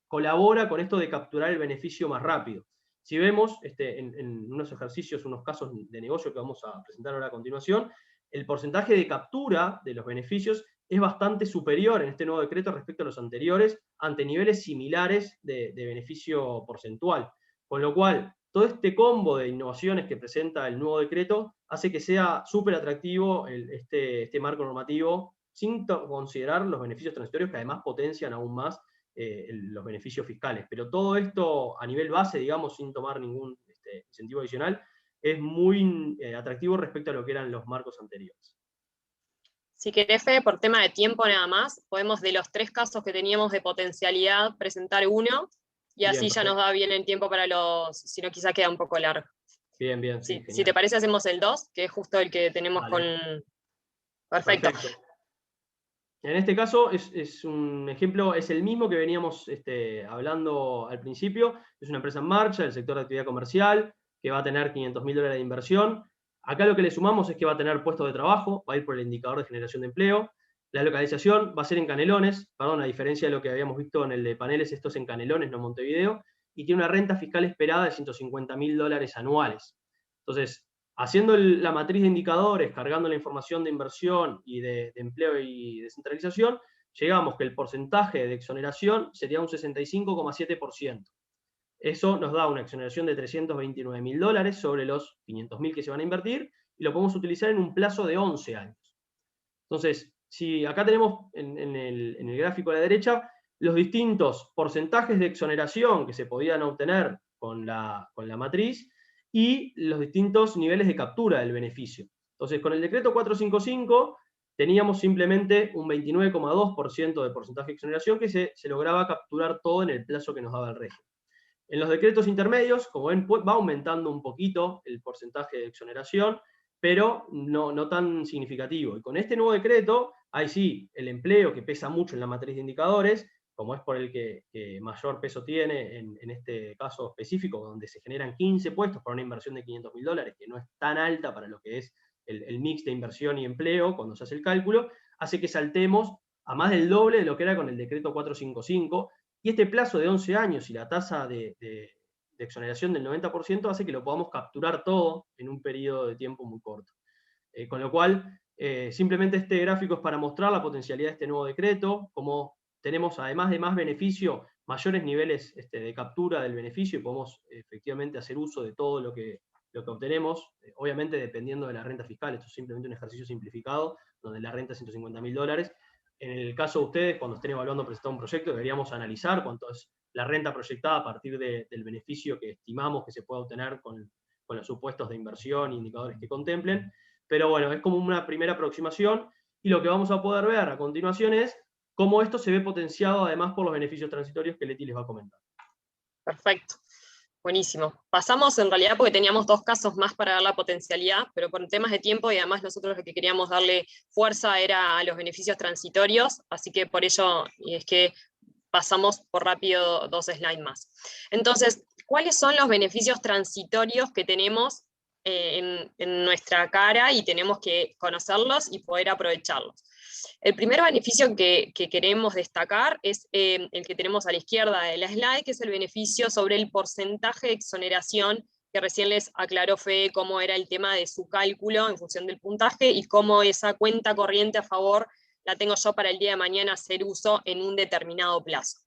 colabora con esto de capturar el beneficio más rápido. Si vemos en unos ejercicios, unos casos de negocio que vamos a presentar ahora a continuación, el porcentaje de captura de los beneficios es bastante superior en este nuevo decreto respecto a los anteriores, ante niveles similares de beneficio porcentual. Con lo cual, todo este combo de innovaciones que presenta el nuevo decreto hace que sea súper atractivo este marco normativo, sin considerar los beneficios transitorios, que además potencian aún más los beneficios fiscales. Pero todo esto a nivel base, digamos, sin tomar ningún incentivo adicional, es muy atractivo respecto a lo que eran los marcos anteriores. Si querés, Fede, por tema de tiempo nada más, podemos de los 3 casos que teníamos de potencialidad presentar uno, y así ya nos da bien el tiempo para si no quizá queda un poco largo. Bien, bien. Sí, si te parece hacemos el 2, que es justo el que tenemos con... Perfecto. En este caso es un ejemplo, es el mismo que veníamos hablando al principio. Es una empresa en marcha del sector de actividad comercial, que va a tener $500.000 de inversión. Acá lo que le sumamos es que va a tener puestos de trabajo, va a ir por el indicador de generación de empleo. La localización va a ser en Canelones, a diferencia de lo que habíamos visto en el de Paneles, esto es en Canelones, no Montevideo, y tiene una renta fiscal esperada de $150.000 anuales. Entonces, haciendo la matriz de indicadores, cargando la información de inversión y de empleo y descentralización, llegamos que el porcentaje de exoneración sería un 65,7%. Eso nos da una exoneración de $329.000 sobre los $500.000 que se van a invertir, y lo podemos utilizar en un plazo de 11 años. Entonces, si acá tenemos en el gráfico a la derecha los distintos porcentajes de exoneración que se podían obtener con la matriz, y los distintos niveles de captura del beneficio. Entonces, con el decreto 455 teníamos simplemente un 29,2% de porcentaje de exoneración, que se lograba capturar todo en el plazo que nos daba el régimen. En los decretos intermedios, como ven, va aumentando un poquito el porcentaje de exoneración, pero no tan significativo. Y con este nuevo decreto, ahí sí, el empleo, que pesa mucho en la matriz de indicadores, como es por el que mayor peso tiene en este caso específico, donde se generan 15 puestos para una inversión de $500.000, que no es tan alta para lo que es el mix de inversión y empleo cuando se hace el cálculo, hace que saltemos a más del doble de lo que era con el decreto 455, y este plazo de 11 años y la tasa de exoneración del 90% hace que lo podamos capturar todo en un periodo de tiempo muy corto. Con lo cual, simplemente este gráfico es para mostrar la potencialidad de este nuevo decreto, como tenemos, además de más beneficio, mayores niveles de captura del beneficio, y podemos efectivamente hacer uso de todo lo que obtenemos, obviamente dependiendo de la renta fiscal. Esto es simplemente un ejercicio simplificado, donde la renta es $150.000. En el caso de ustedes, cuando estén evaluando presentar un proyecto, deberíamos analizar cuánto es la renta proyectada a partir del beneficio que estimamos que se pueda obtener con los supuestos de inversión e indicadores que contemplen. Pero bueno, es como una primera aproximación, y lo que vamos a poder ver a continuación es cómo esto se ve potenciado además por los beneficios transitorios que Leti les va a comentar. Perfecto, buenísimo. Pasamos en realidad porque teníamos 2 casos más para dar la potencialidad, pero por temas de tiempo y además nosotros lo que queríamos darle fuerza era a los beneficios transitorios, así que por ello es que pasamos por rápido 2 slides más. Entonces, ¿cuáles son los beneficios transitorios que tenemos en nuestra cara y tenemos que conocerlos y poder aprovecharlos? El primer beneficio que queremos destacar es el que tenemos a la izquierda de la slide, que es el beneficio sobre el porcentaje de exoneración, que recién les aclaró Fede cómo era el tema de su cálculo en función del puntaje y cómo esa cuenta corriente a favor la tengo yo para el día de mañana hacer uso en un determinado plazo.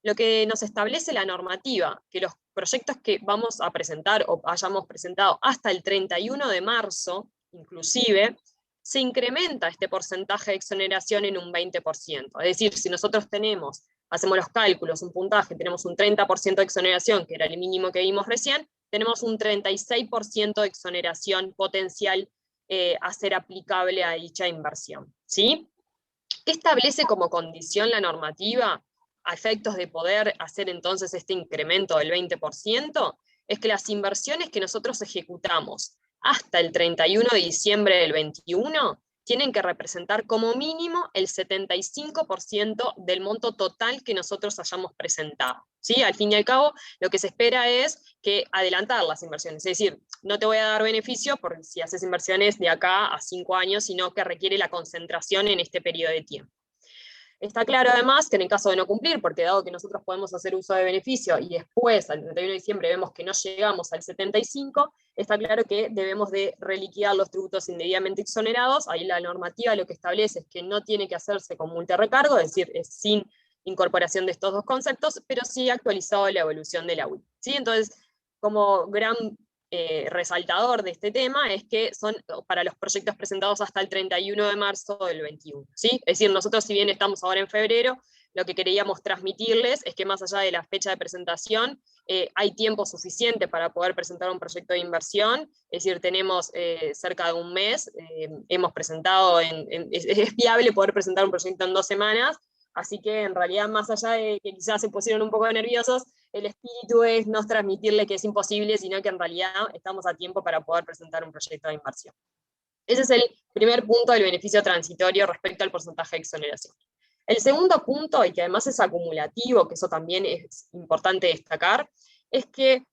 Lo que nos establece la normativa, que los proyectos que vamos a presentar o hayamos presentado hasta el 31 de marzo, inclusive, se incrementa este porcentaje de exoneración en un 20%. Es decir, si nosotros hacemos los cálculos, un puntaje, tenemos un 30% de exoneración, que era el mínimo que vimos recién, tenemos un 36% de exoneración potencial a ser aplicable a dicha inversión. ¿Sí? ¿Qué establece como condición la normativa a efectos de poder hacer entonces este incremento del 20%? Es que las inversiones que nosotros ejecutamos hasta el 31 de diciembre del 21 tienen que representar como mínimo el 75% del monto total que nosotros hayamos presentado. ¿Sí? Al fin y al cabo, lo que se espera es que adelantar las inversiones, es decir, no te voy a dar beneficio por si haces inversiones de acá a 5 años, sino que requiere la concentración en este periodo de tiempo. Está claro además que en el caso de no cumplir, porque dado que nosotros podemos hacer uso de beneficio y después al 31 de diciembre vemos que no llegamos al 75, está claro que debemos de reliquidar los tributos indebidamente exonerados. Ahí la normativa lo que establece es que no tiene que hacerse con multirrecargo, es decir, es sin incorporación de estos 2 conceptos, pero sí actualizado la evolución de la UI. ¿Sí? Entonces, como gran resaltador de este tema es que son para los proyectos presentados hasta el 31 de marzo del 21. ¿Sí? Es decir, nosotros si bien estamos ahora en febrero, lo que queríamos transmitirles es que más allá de la fecha de presentación, hay tiempo suficiente para poder presentar un proyecto de inversión, es decir, tenemos cerca de un mes, hemos presentado, es viable poder presentar un proyecto en 2 semanas, así que en realidad más allá de que quizás se pusieron un poco nerviosos, el espíritu es no transmitirle que es imposible, sino que en realidad estamos a tiempo para poder presentar un proyecto de inversión. Ese es el primer punto del beneficio transitorio respecto al porcentaje de exoneración. El segundo punto, y que además es acumulativo, que eso también es importante destacar, es que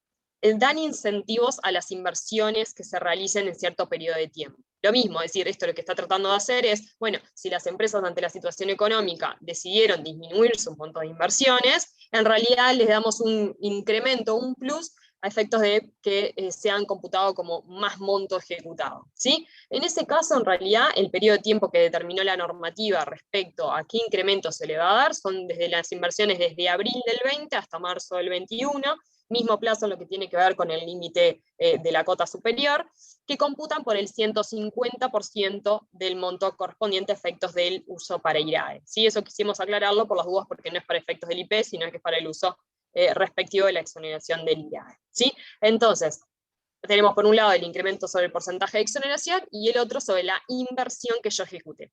dan incentivos a las inversiones que se realicen en cierto periodo de tiempo. Lo mismo, es decir, esto lo que está tratando de hacer es, bueno, si las empresas ante la situación económica decidieron disminuir su monto de inversiones, en realidad les damos un incremento, un plus, a efectos de que sean computados como más monto ejecutado. ¿Sí? En ese caso, en realidad, el periodo de tiempo que determinó la normativa respecto a qué incremento se le va a dar son desde las inversiones desde abril del 20 hasta marzo del 21, mismo plazo en lo que tiene que ver con el límite de la cota superior, que computan por el 150% del monto correspondiente a efectos del uso para IRAE. ¿Sí? Eso quisimos aclararlo por las dudas porque no es para efectos del IP, sino que es para el uso respectivo de la exoneración del IRAE. ¿Sí? Entonces, tenemos por un lado el incremento sobre el porcentaje de exoneración y el otro sobre la inversión que yo ejecute.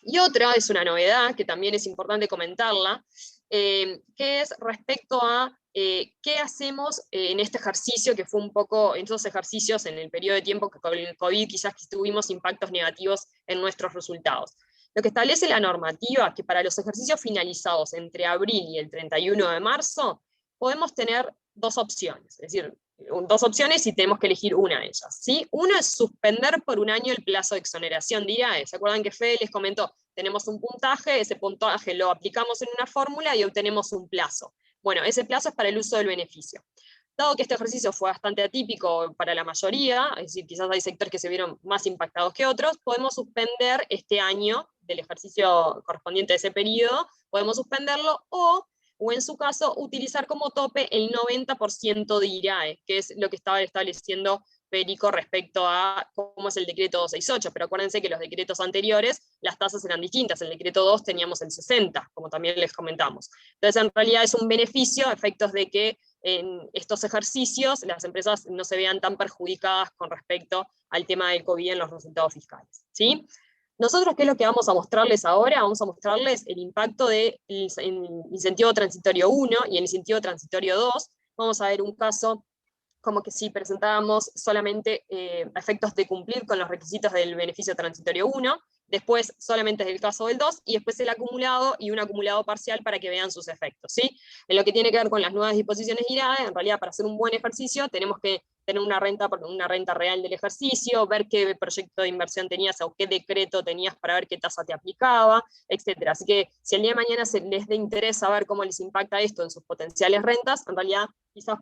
Y otra es una novedad, que también es importante comentarla, que es respecto a qué hacemos en este ejercicio, que fue un poco, en estos ejercicios en el periodo de tiempo que con el COVID quizás que tuvimos impactos negativos en nuestros resultados. Lo que establece la normativa, que para los ejercicios finalizados entre abril y el 31 de marzo, podemos tener dos opciones, es decir, dos opciones y tenemos que elegir una de ellas, ¿sí? Una es suspender por un año el plazo de exoneración de IRAE. ¿Se acuerdan que Fede les comentó? Tenemos un puntaje, ese puntaje lo aplicamos en una fórmula y obtenemos un plazo. Bueno, ese plazo es para el uso del beneficio. Dado que este ejercicio fue bastante atípico para la mayoría, es decir, quizás hay sectores que se vieron más impactados que otros, podemos suspender este año del ejercicio correspondiente a ese periodo, podemos suspenderlo o en su caso utilizar como tope el 90% de IRAE, que es lo que estaba estableciendo Perico respecto a cómo es el decreto 268, pero acuérdense que los decretos anteriores las tasas eran distintas, el decreto 2 teníamos el 60, como también les comentamos. Entonces en realidad es un beneficio a efectos de que en estos ejercicios las empresas no se vean tan perjudicadas con respecto al tema del COVID en los resultados fiscales, ¿sí? Nosotros, ¿qué es lo que vamos a mostrarles ahora? Vamos a mostrarles el impacto del incentivo transitorio 1 y el incentivo transitorio 2. Vamos a ver un caso como que si presentábamos solamente a efectos de cumplir con los requisitos del beneficio transitorio 1, después solamente es el caso del 2, y después el acumulado y un acumulado parcial para que vean sus efectos, ¿sí? En lo que tiene que ver con las nuevas disposiciones IRAE, en realidad para hacer un buen ejercicio tenemos que tener una renta real del ejercicio, ver qué proyecto de inversión tenías o qué decreto tenías para ver qué tasa te aplicaba, etc. Así que si el día de mañana les dé interés saber cómo les impacta esto en sus potenciales rentas, en realidad quizás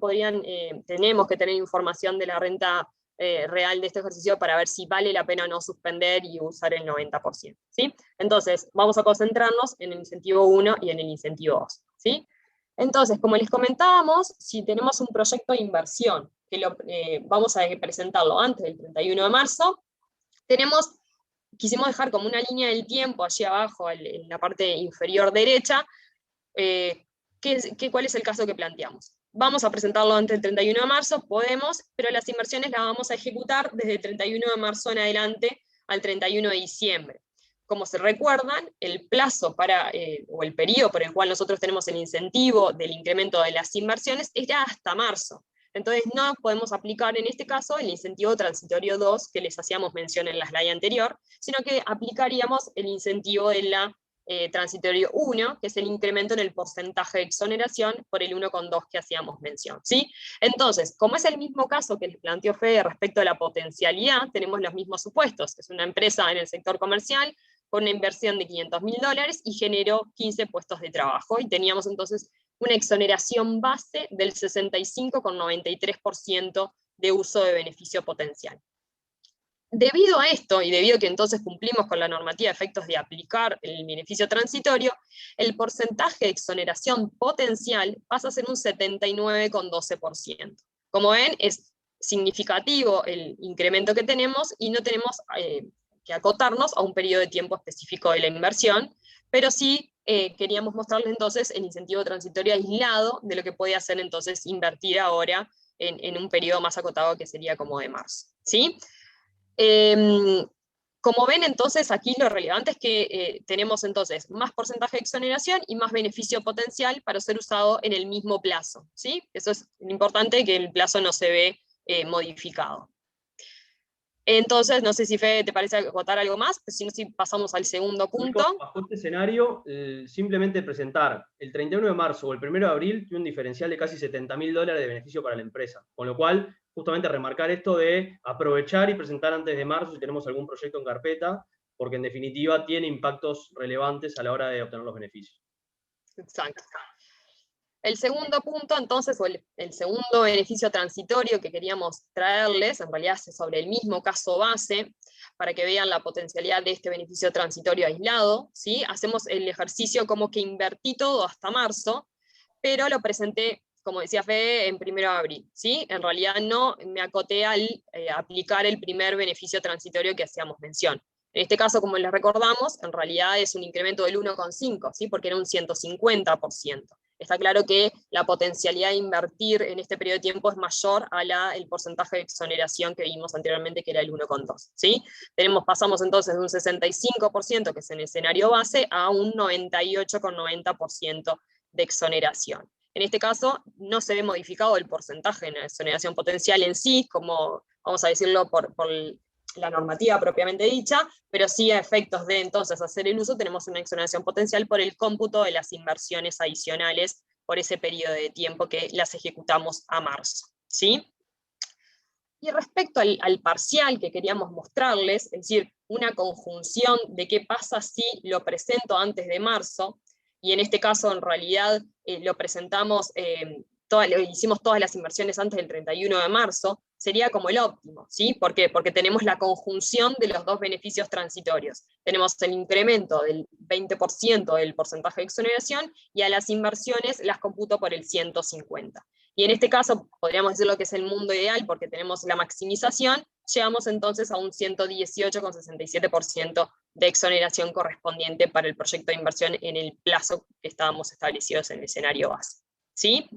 tenemos que tener información de la renta real de este ejercicio para ver si vale la pena o no suspender y usar el 90%, ¿sí? Entonces, vamos a concentrarnos en el incentivo 1 y en el incentivo 2, ¿sí? Entonces, como les comentábamos, si tenemos un proyecto de inversión, que vamos a presentarlo antes del 31 de marzo, quisimos dejar como una línea del tiempo allí abajo, en la parte inferior derecha, ¿cuál es el caso que planteamos? Vamos a presentarlo antes del 31 de marzo, podemos, pero las inversiones las vamos a ejecutar desde el 31 de marzo en adelante al 31 de diciembre. Como se recuerdan, el plazo o el periodo por el cual nosotros tenemos el incentivo del incremento de las inversiones era hasta marzo. Entonces no podemos aplicar en este caso el incentivo transitorio 2 que les hacíamos mención en la slide anterior, sino que aplicaríamos el incentivo de la transitorio 1, que es el incremento en el porcentaje de exoneración por el 1,2 que hacíamos mención, ¿sí? Entonces, como es el mismo caso que les planteó Fede respecto a la potencialidad, tenemos los mismos supuestos. Es una empresa en el sector comercial con una inversión de $500.000 y generó 15 puestos de trabajo, y teníamos entonces una exoneración base del 65,93% de uso de beneficio potencial. Debido a esto, y debido a que entonces cumplimos con la normativa de efectos de aplicar el beneficio transitorio, el porcentaje de exoneración potencial pasa a ser un 79,12%. Como ven, es significativo el incremento que tenemos y no tenemos que acotarnos a un periodo de tiempo específico de la inversión, pero sí queríamos mostrarles entonces el incentivo transitorio aislado de lo que puede hacer entonces invertir ahora en un periodo más acotado que sería como de marzo, ¿sí? Como ven, entonces, aquí lo relevante es que tenemos entonces más porcentaje de exoneración y más beneficio potencial para ser usado en el mismo plazo, ¿sí? Eso es importante, que el plazo no se ve modificado. Entonces, no sé si Fede te parece acotar algo más, pues si no, si pasamos al segundo punto. Bajo este escenario, simplemente presentar el 31 de marzo o el 1 de abril tiene un diferencial de casi $70.000 de beneficio para la empresa, con lo cual, justamente remarcar esto de aprovechar y presentar antes de marzo si tenemos algún proyecto en carpeta, porque en definitiva tiene impactos relevantes a la hora de obtener los beneficios. Exacto. El segundo punto, entonces, o el segundo beneficio transitorio que queríamos traerles, en realidad es sobre el mismo caso base, para que vean la potencialidad de este beneficio transitorio aislado, ¿sí? Hacemos el ejercicio como que invertí todo hasta marzo, pero lo presenté, como decía Fede, en 1 de abril, ¿sí? En realidad no me acoté al aplicar el primer beneficio transitorio que hacíamos mención. En este caso, como les recordamos, en realidad es un incremento del 1,5, ¿sí? Porque era un 150%. está claro que la potencialidad de invertir en este periodo de tiempo es mayor al porcentaje de exoneración que vimos anteriormente, que era el 1,2, ¿sí? Pasamos entonces de un 65%, que es en el escenario base, a un 98,90% de exoneración. En este caso, no se ve modificado el porcentaje en la exoneración potencial en sí, como vamos a decirlo por la normativa propiamente dicha, pero sí a efectos de entonces hacer el uso tenemos una exoneración potencial por el cómputo de las inversiones adicionales por ese periodo de tiempo que las ejecutamos a marzo, ¿sí? Y respecto al parcial que queríamos mostrarles, es decir, una conjunción de qué pasa si lo presento antes de marzo, y en este caso en realidad lo presentamos, hicimos todas las inversiones antes del 31 de marzo, sería como el óptimo, ¿sí? ¿Por qué? Porque tenemos la conjunción de los dos beneficios transitorios. Tenemos el incremento del 20% del porcentaje de exoneración, y a las inversiones las computo por el 150. Y en este caso, podríamos decir lo que es el mundo ideal, porque tenemos la maximización, llegamos entonces a un 118,67% de exoneración correspondiente para el proyecto de inversión en el plazo que estábamos establecidos en el escenario base, ¿sí?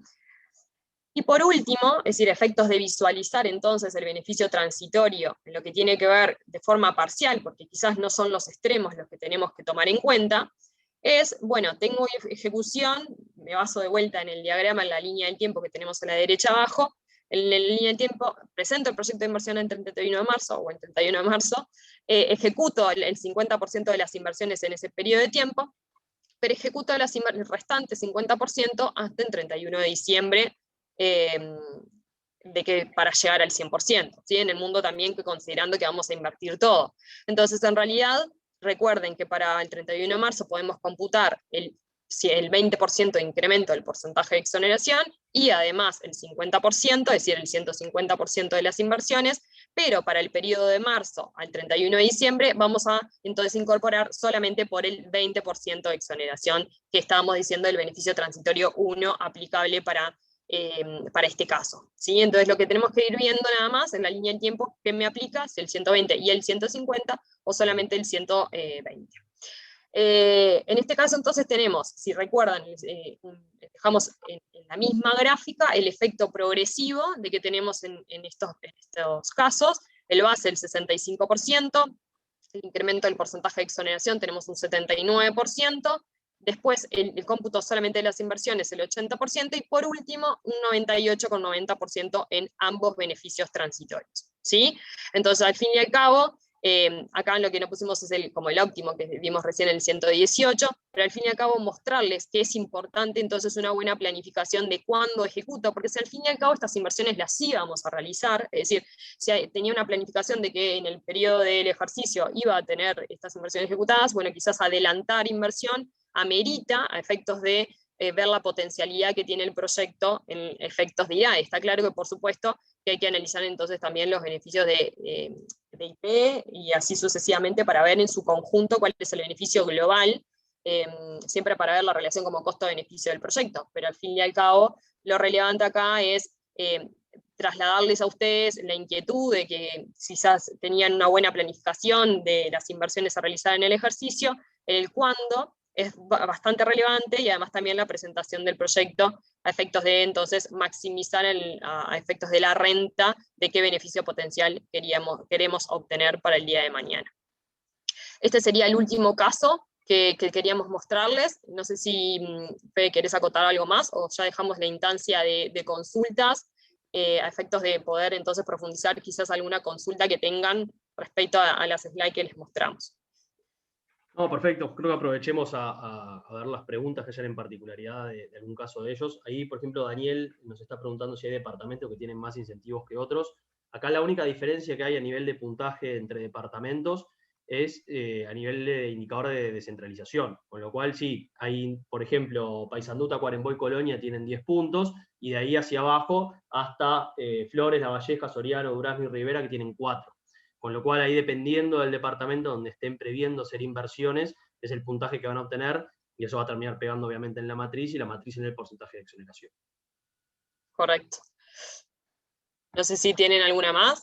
Y por último, es decir, efectos de visualizar entonces el beneficio transitorio en lo que tiene que ver de forma parcial, porque quizás no son los extremos los que tenemos que tomar en cuenta, es, bueno, tengo ejecución, me baso de vuelta en el diagrama, en la línea del tiempo que tenemos a la derecha abajo, en la línea del tiempo presento el proyecto de inversión en 31 de marzo o en 31 de marzo, ejecuto el 50% de las inversiones en ese periodo de tiempo, pero ejecuto el restante 50% hasta el 31 de diciembre, para llegar al 100%, ¿sí? En el mundo también considerando que vamos a invertir todo. Entonces, en realidad, recuerden que para el 31 de marzo podemos computar el 20% de incremento del porcentaje de exoneración y además el 50%, es decir, el 150% de las inversiones, pero para el periodo de marzo al 31 de diciembre vamos a entonces incorporar solamente por el 20% de exoneración que estábamos diciendo del beneficio transitorio 1 aplicable para este caso, ¿sí? Entonces lo que tenemos que ir viendo nada más en la línea del tiempo que me aplica, si el 120 y el 150 o solamente el 120. En este caso entonces tenemos, si recuerdan, dejamos en la misma gráfica el efecto progresivo de que tenemos en estos casos, el base el 65%, el incremento del porcentaje de exoneración tenemos un 79%, después el cómputo solamente de las inversiones el 80%, y por último un 98,90% en ambos beneficios transitorios, ¿sí? Entonces al fin y al cabo, acá lo que no pusimos es como el óptimo que vimos recién, el 118, pero al fin y al cabo mostrarles que es importante entonces una buena planificación de cuándo ejecuto, porque si al fin y al cabo estas inversiones las íbamos a realizar, es decir, si tenía una planificación de que en el periodo del ejercicio iba a tener estas inversiones ejecutadas, bueno, quizás adelantar inversión amerita a efectos de ver la potencialidad que tiene el proyecto en efectos de IRA. Está claro que, por supuesto, que hay que analizar entonces también los beneficios de IP y así sucesivamente para ver en su conjunto cuál es el beneficio global, siempre para ver la relación como costo-beneficio del proyecto. Pero al fin y al cabo, lo relevante acá es trasladarles a ustedes la inquietud de que quizás tenían una buena planificación de las inversiones a realizar en el ejercicio, el cuándo es bastante relevante, y además también la presentación del proyecto a efectos de entonces maximizar a efectos de la renta, de qué beneficio potencial queremos obtener para el día de mañana. Este sería el último caso que queríamos mostrarles. No sé si, Fede, querés acotar algo más, o ya dejamos la instancia de consultas a efectos de poder entonces profundizar quizás alguna consulta que tengan respecto a las slides que les mostramos. No, perfecto. Creo que aprovechemos a ver las preguntas que hayan en particularidad de algún caso de ellos. Ahí, por ejemplo, Daniel nos está preguntando si hay departamentos que tienen más incentivos que otros. Acá la única diferencia que hay a nivel de puntaje entre departamentos es a nivel de indicador de descentralización. Con lo cual, sí, hay, por ejemplo, Paysandú, Tacuarembó y Colonia tienen 10 puntos, y de ahí hacia abajo hasta Flores, La Valleja, Soriano, Durazno y Rivera, que tienen 4. Con lo cual, ahí dependiendo del departamento donde estén previendo hacer inversiones, es el puntaje que van a obtener, y eso va a terminar pegando obviamente en la matriz, y la matriz en el porcentaje de exoneración. Correcto. No sé si tienen alguna más.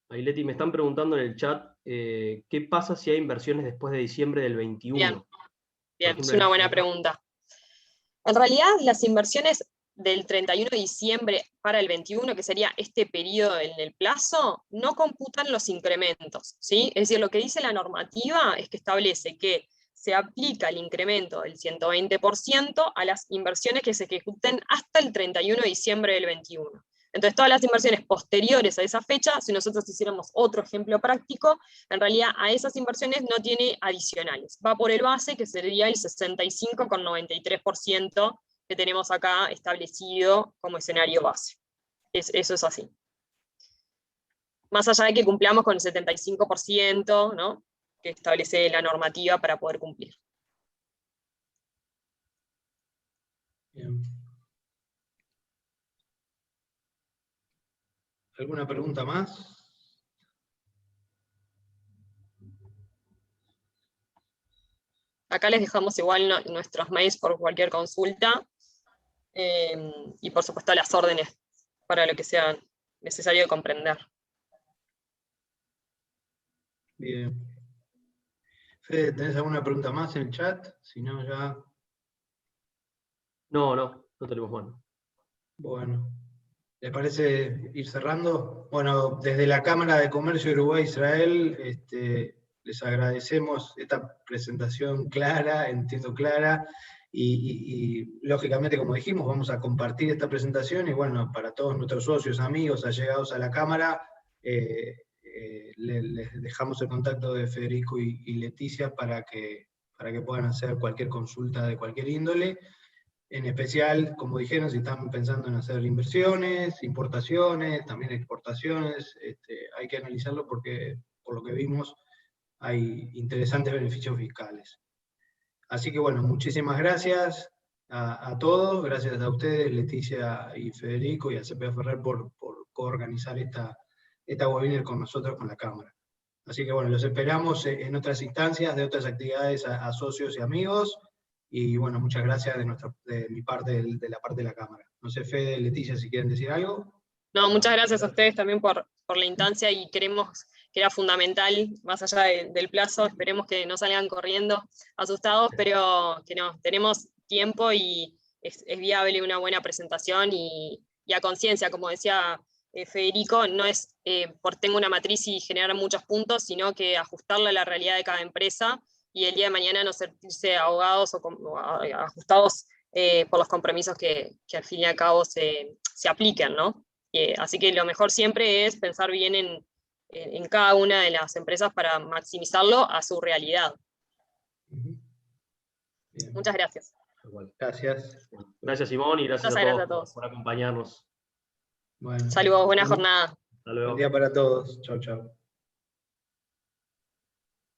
Ahí, Leti, me están preguntando en el chat, ¿qué pasa si hay inversiones después de diciembre del 21? Bien, bien, Por es ejemplo, una buena pregunta. En realidad, las inversiones del 31 de diciembre para el 21, que sería este periodo en el plazo, no computan los incrementos, ¿sí? Es decir, lo que dice la normativa es que establece que se aplica el incremento del 120% a las inversiones que se ejecuten hasta el 31 de diciembre del 21. Entonces, todas las inversiones posteriores a esa fecha, si nosotros hiciéramos otro ejemplo práctico, en realidad a esas inversiones no tiene adicionales. Va por el base, que sería el 65,93% que tenemos acá establecido como escenario base. Eso es así. Más allá de que cumplamos con el 75%, ¿no?, que establece la normativa para poder cumplir. Bien. ¿Alguna pregunta más? Acá les dejamos igual nuestros mails por cualquier consulta, y por supuesto las órdenes para lo que sea necesario comprender. Bien. Fede, ¿tenés alguna pregunta más en el chat? Si no, ya... No tenemos mano. Bueno, ¿les parece ir cerrando? Bueno, desde la Cámara de Comercio Uruguay-Israel, les agradecemos esta presentación clara, entiendo clara, y lógicamente, como dijimos, vamos a compartir esta presentación, y bueno, para todos nuestros socios, amigos, allegados a la Cámara, les dejamos el contacto de Federico y Leticia para que puedan hacer cualquier consulta de cualquier índole. En especial, como dijeron, si están pensando en hacer inversiones, importaciones, también exportaciones, hay que analizarlo porque, por lo que vimos, hay interesantes beneficios fiscales. Así que bueno, muchísimas gracias a todos, gracias a ustedes, Leticia y Federico, y a CPA Ferrer por coorganizar esta webinar con nosotros, con la Cámara. Así que bueno, los esperamos en otras instancias, de otras actividades a socios y amigos. Y bueno, muchas gracias de mi parte, de la parte de la Cámara. No sé, Fede, Leticia, si quieren decir algo. No, muchas gracias a ustedes también por la instancia, y creemos que era fundamental, más allá del plazo, esperemos que no salgan corriendo asustados, pero que no, tenemos tiempo y es viable una buena presentación, y a conciencia, como decía Federico, no es tengo una matriz y generar muchos puntos, sino que ajustarla a la realidad de cada empresa, y el día de mañana no sentirse ahogados o ajustados por los compromisos que al fin y al cabo se apliquen, ¿no? Así que lo mejor siempre es pensar bien en cada una de las empresas para maximizarlo a su realidad. Bien. Muchas gracias. Gracias. Gracias, Simón, y gracias a todos por acompañarnos. Bueno, saludos, buena jornada. Hasta luego. Buen día para todos. Chau, chau.